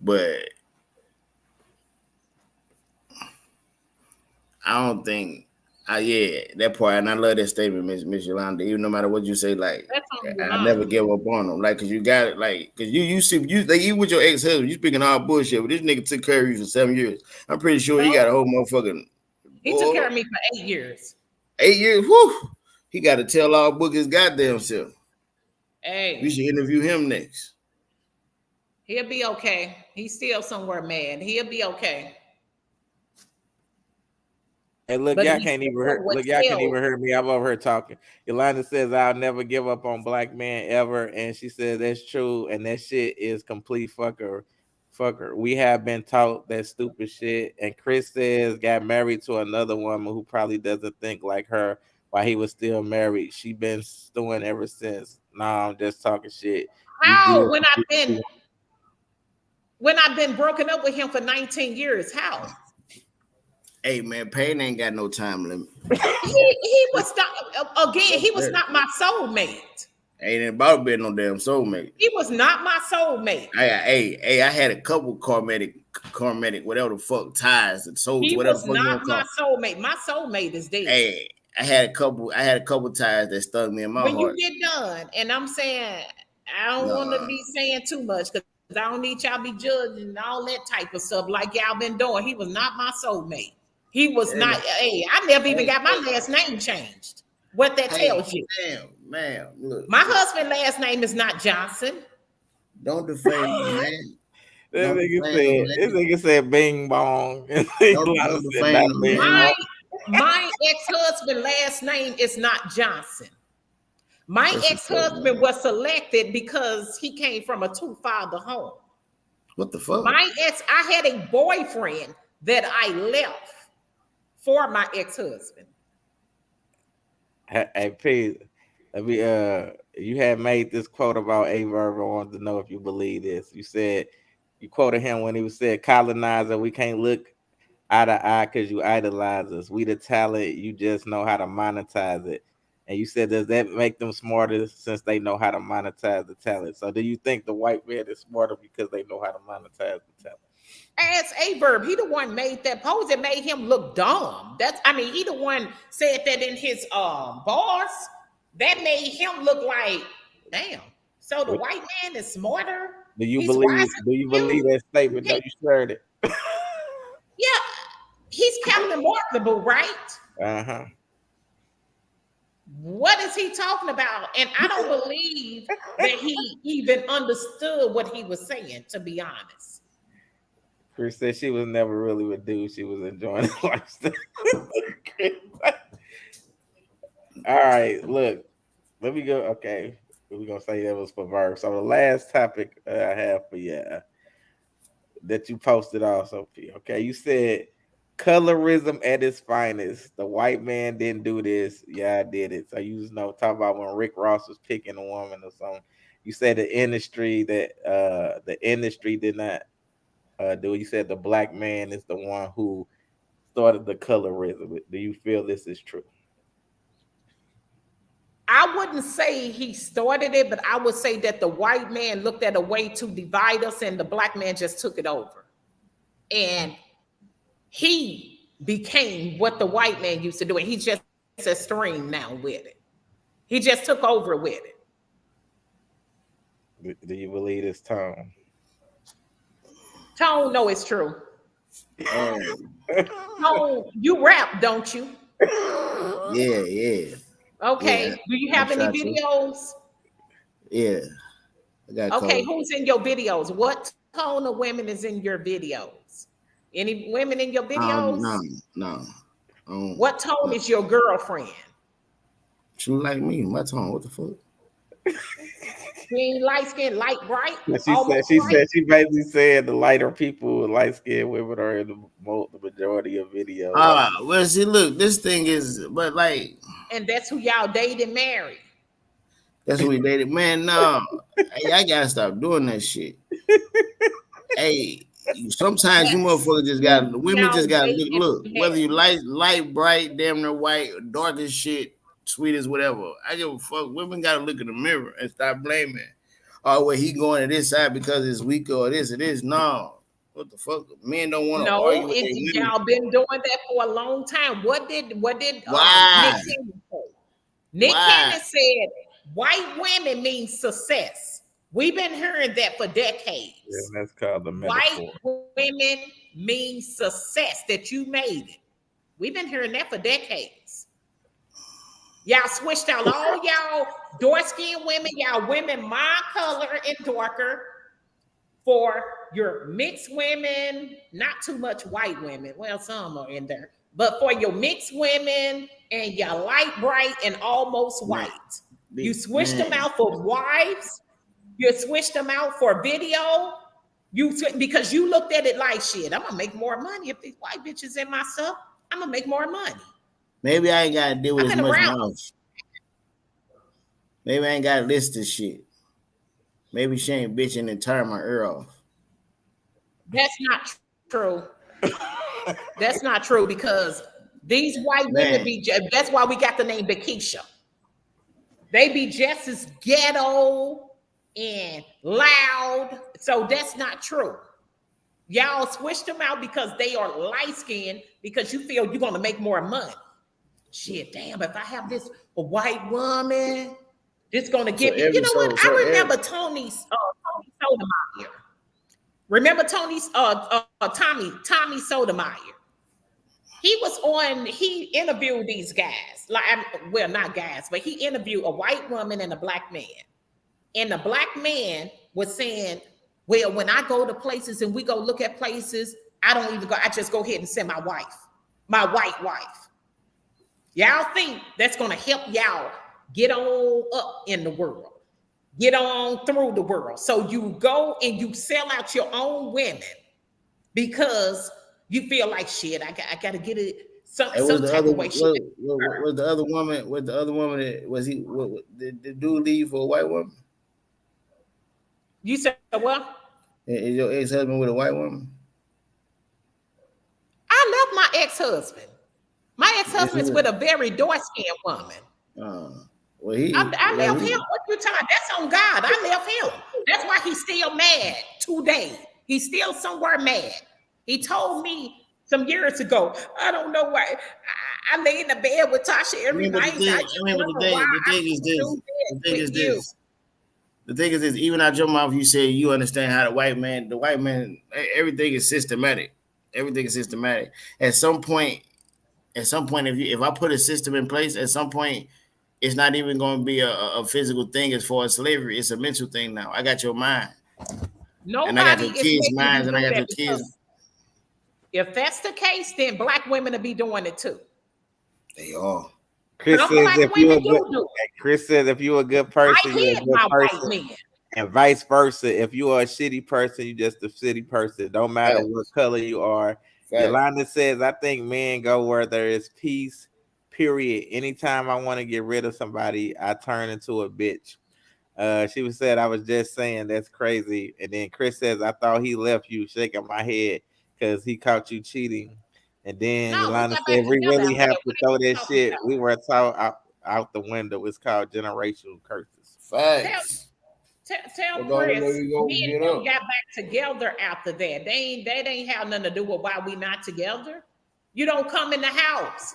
But I don't think yeah, that part, and I love that statement, Miss Yolanda. Even no matter what you say, like That's on your I never mind. give up on them, like, cause you got it, like, cause you see you with your ex husband, you speaking all bullshit, but this nigga took care of you for 7 years. I'm pretty sure he got a No, whole motherfucking he took care boy, of me for 8 years. 8 years. Whoo, he got to tell all book his goddamn self. We Hey, should interview him next. he'll be okay. He's still somewhere mad. He'll be okay. Hey, look, But y'all he can't even still hear. would Look, y'all can't tell. even hear me. I'm over here talking. Yolanda says I'll never give up on black men ever, and she says that's true, and that shit is complete fucker. We have been taught that stupid shit. And Chris says got married to another woman who probably doesn't think like her while he was still married. She been stewing ever since. Nah, I'm just talking shit. You How did. when I've been broken up with him for 19 years? How? Hey man, pain ain't got no time limit. He was not again, he was not my soulmate. Ain't about being no damn soulmate. He was not my soulmate. I had a couple karmatic, whatever the fuck ties and souls, He whatever the was fuck you not want to my call. soulmate. My soulmate is dead. Hey, I had a couple ties that stung me in my When you heart. get done, and I'm saying I don't want to No, be saying too much because I don't need y'all be judging and all that type of stuff like y'all been doing. He was not my soulmate. He was hey, not. Hey, I never even got my last name changed. What that hey, tells you? ma'am, look, My husband's last name is not Johnson. don't defame the man. This Don't nigga defame the said. man. This nigga said Bing Bong. And Yolanda Don't said not defame the Bing man. Bong. My ex-husband last name is not Johnson. My That's what's up, ex-husband man. was selected because he came from a two-father home. What the fuck? I had a boyfriend that I left for my ex-husband. Hey, Pete, let me you had made this quote about A Verb. I wanted to know if you believe this. You said you quoted him when he was said, colonizer, we can't look eye to eye because you idolize us. We the talent, you just know how to monetize it. And you said, does that make them smarter since they know how to monetize the talent? So do you think the white man is smarter because they know how to monetize the talent? As a verb, he the one made that pose that made him look dumb. He the one said that in his bars. That made him look like, damn. So the white man is smarter. He's wiser Do you than believe you. that You statement? No, can't, you shared it. yeah, he's Captain Marketable, right? Uh-huh. What is he talking about? And I don't believe that he even understood what he was saying, to be honest. Chris said she was never really with dude. She was enjoying the lifestyle. All right, look. Let me go. Okay, we're gonna say that was for verb. So the last topic I have for you, that you posted also, P. Okay, you said colorism at its finest. The white man didn't do this. Yeah, I did it. So you just know, talk about when Rick Ross was picking a woman or something. You said the industry did not do it. You said the black man is the one who started the colorism. Do you feel this is true? I wouldn't say he started it, but I would say that the white man looked at a way to divide us and the black man just took it over. And he became what the white man used to do. And he's just extreme now with it. He just took over with it. Do you believe this, Tom? Tone, no, it's true. Um, Tone, you rap, don't you? yeah. Okay. Yeah, Do you have I any try to. videos? Yeah, I got Okay, cold. who's in your videos? What tone of women is in your videos? Any women in your videos? No. What tone No. is your girlfriend? She look like me. My tone. What the fuck? She ain't light skin, light bright, She said almost bright. she basically said the lighter people, light skinned women are in the majority of videos. Well, see, look, this thing is, but like, And that's who y'all date and marry. that's what we dated. Man, no. Hey, I gotta stop doing that shit. Hey, sometimes you That's motherfuckers just who gotta, women y'all just gotta date look, and whether you marry. light, bright, damn near white, dark as shit, sweet as whatever. I give a fuck. Women gotta look in the mirror and stop blaming. Oh, well, he going to this side because it's weaker or this it is. No. What the fuck? Men don't want to No, argue with their women. y'all been doing that for a long time. What did Nick Why? Cannon say? Nick Why? Cannon said white women mean success. We've been hearing that for Yeah, decades. that's called the White metaphor. women mean success, that you made it. We've been hearing that for decades. Y'all switched out all y'all dark-skinned women, y'all women my color and darker, for your mixed women, not too much white women. Well, some are in there, but for your mixed women and your light bright and almost Man, white, you switched them man. out for wives. You switched them out for video. Because you looked at it like, shit, I'm gonna make more money if these white bitches in my stuff. I'm gonna make more money. Maybe I ain't gotta deal with I've as been much around. mouth. Maybe I ain't gotta list this shit. Maybe she ain't bitching and tearing my ear off. That's not true. That's not true, because these white women Man, that's why we got the name Bakisha. They be just as ghetto and loud. So that's not true. Y'all switched them out because they are light skinned, because you feel you're gonna make more money. Shit, damn, if I have this a white woman, it's gonna so give me. You know what? so I every, remember Tony Sotomayor. Remember Tommy Sotomayor. He interviewed these guys, like, well, not guys, but he interviewed a white woman and a black man. And the black man was saying, well, when I go to places and we go look at places, I don't even go, I just go ahead and send my white wife. Y'all think that's gonna help y'all get on up in the world, get on through the world. So you go and you sell out your own women because you feel like, shit, I got to get it some was the type other of way. Shit. was the other woman that was he did the dude leave for a white woman? You said, well, Is your ex-husband with a white woman? I left my ex-husband. My ex-husband's with a very dark-skinned woman. Well, he I left him. What you talking? That's on God. I left him. That's why he's still mad today. He's still somewhere mad. He told me some years ago, I don't know why. I lay in the bed with Tasha every night. I just wonder why The thing is this. do The that thing is with you. this. The thing is this. Even out your mouth, you say you understand how the white man, everything is systematic. Everything is systematic. At some point, if I put a system in place, at some point, it's not even going to be a physical thing as far as slavery. It's a mental thing now. I got your mind, and I got Nobody your is kids' making minds, you and I do got your that, kids. because if that's the case, then black women will be doing it too. They are. Chris Some says black if you women a good do it. Chris says if you a good I person, you're a hid good my white person. men. And vice versa. If you are a shitty person, you just a shitty person. Don't matter what Facts. color you are. Facts. Yolanda says, I think men go where there is peace, period. Anytime I want to get rid of somebody, I turn into a bitch. She was said, I was just saying that's crazy. And then Chris says, I thought he left you, shaking my head because he caught you cheating. And then No, we Yolanda got back said, we together really after have that. to What are throw you that talking shit. about? We were taught out the window. It's called generational curses. Tell Facts. tell That's the only way Chris, we me gonna and get him up. got back together after that. They ain't have nothing to do with why we not together. You don't come in the house.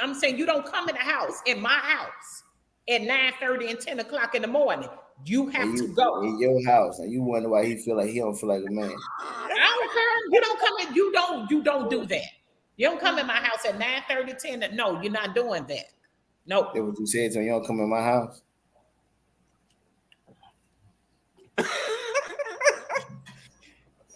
I'm saying you don't come in the house, in my house, at 9:30 and 10 o'clock in the morning. You And have to you go. in your house, and you wonder why he feel like he don't feel like a man. I don't care. You don't come in. You don't do that. You don't come in my house at 9:30, 10. No, you're not doing that. No. That what you said to him. You don't come in my house.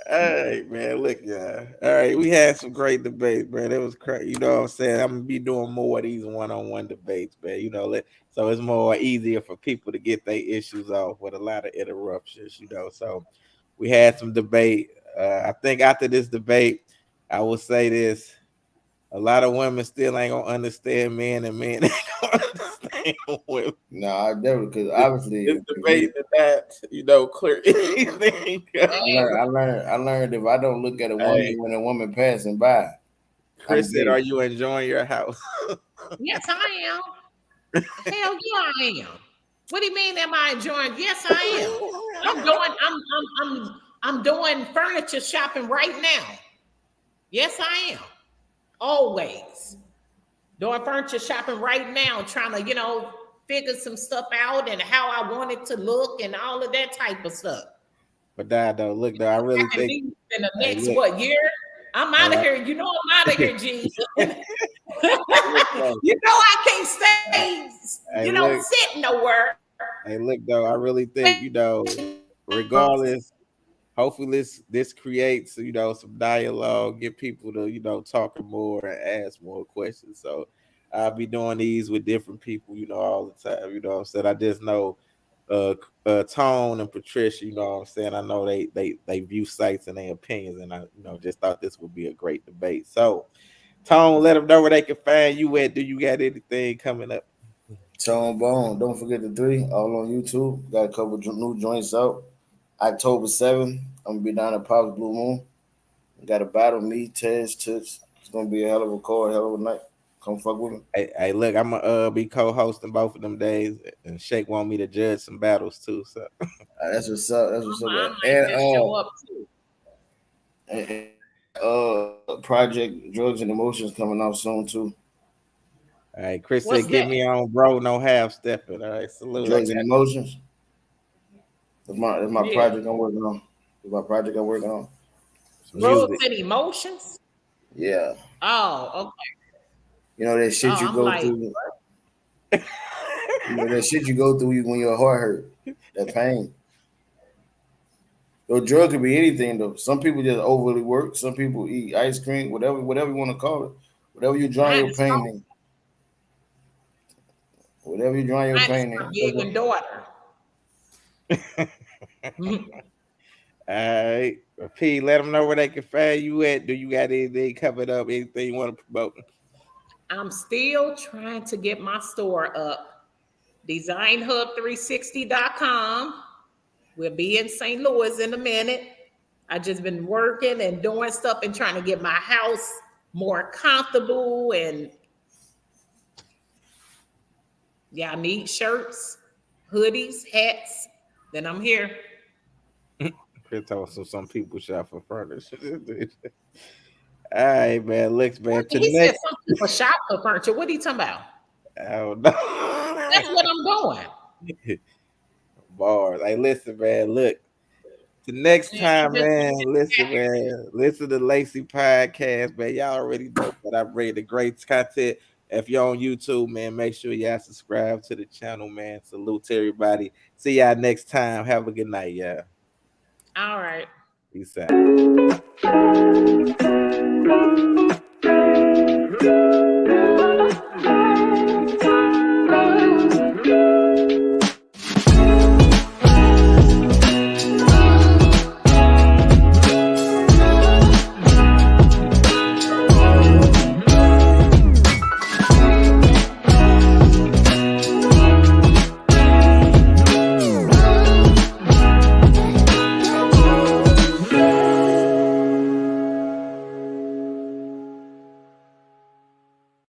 All right, man. Look, yeah. All right, we had some great debates, man. It was crazy. You know what I'm saying? I'm gonna be doing more of these one-on-one debates, man. So it's more easier for people to get their issues off with a lot of interruptions. So we had some debate. I think after this debate, I will say this: a lot of women still ain't gonna understand men, and men ain't gonna understand women. No, I definitely because This, obviously this debate did not, clear anything. I learned if I don't look at a woman Hey, when a woman passing by, I'm Chris said, "Are gay. you enjoying your house?" Yes, I am. Hell yeah, I am. What do you mean? Am I enjoying? Yes, I am. I'm doing. I'm doing furniture shopping right now. Yes, I am. Always doing furniture shopping right now, trying to figure some stuff out and how I want it to look and all of that type of stuff. But Dad, though, look though, I I really can think. leave in the Hey, next look, what year? I'm out of hey, here. You know I'm out of here, G. you know look though, I can't stay, hey, look, sit nowhere. hey, look though, I really think regardless. Hopefully, this creates some dialogue, get people to talking more and ask more questions. So I'll be doing these with different people, all the time. You know what I'm saying? I just know uh Tone and Patricia, you know what I'm saying? I know they view sites and their opinions, and I just thought this would be a great debate. So Tone, let them know where they can find you at. Do you got anything coming up? Tone Bone. Don't forget the three all on YouTube. Got a couple new joints out. October 7th, I'm gonna be down at Pop's Blue Moon. Got a battle me, Tez, Toots. It's gonna be a hell of a call, hell of a night. Come fuck with me. Hey, look, I'm gonna be co-hosting both of them days, and Shake want me to judge some battles too. So That's what's up. That's what's up. I might just show up too. Project Drugs and Emotions coming out soon too. all right, Chris What's said, "Get that? me on, bro. No half stepping." All right, salute. I Drugs and got Emotions. That's my Yeah. project I'm working on. That's my project I'm working on. some Drugs music. and emotions. Yeah. Oh, okay. You know that Oh, shit you I'm go like, through. You know that shit you go through when your heart hurt. That pain. Your drug could be anything though. Some people just overly work. Some people eat ice cream, whatever you want to call it. Whatever you drown your mine is pain in. Whatever you drown your pain my in. That's what, giggling daughter. Mhm. All right, P. Let them know where they can find you at. Do you got anything coming up? Anything you want to promote? I'm still trying to get my store up. DesignHub360.com. We'll be in St. Louis in a minute. I just been working and doing stuff and trying to get my house more comfortable. And y'all need shirts, hoodies, hats. Then I'm here. Chris told some people shop for furniture. All right, man. Looks, man. To He said next, some people shop for furniture. What are you talking about? I don't know. That's what I'm doing. Bars. Hey, listen, man. Look. The next Yeah, I'm time, just man, listen, man, listen to Lacey podcast, man. Y'all already know that I bring the great content. If you're on YouTube, man, make sure y'all subscribe to the channel, man. Salute to everybody. See y'all next time. Have a good night, y'all. all right. Peace out.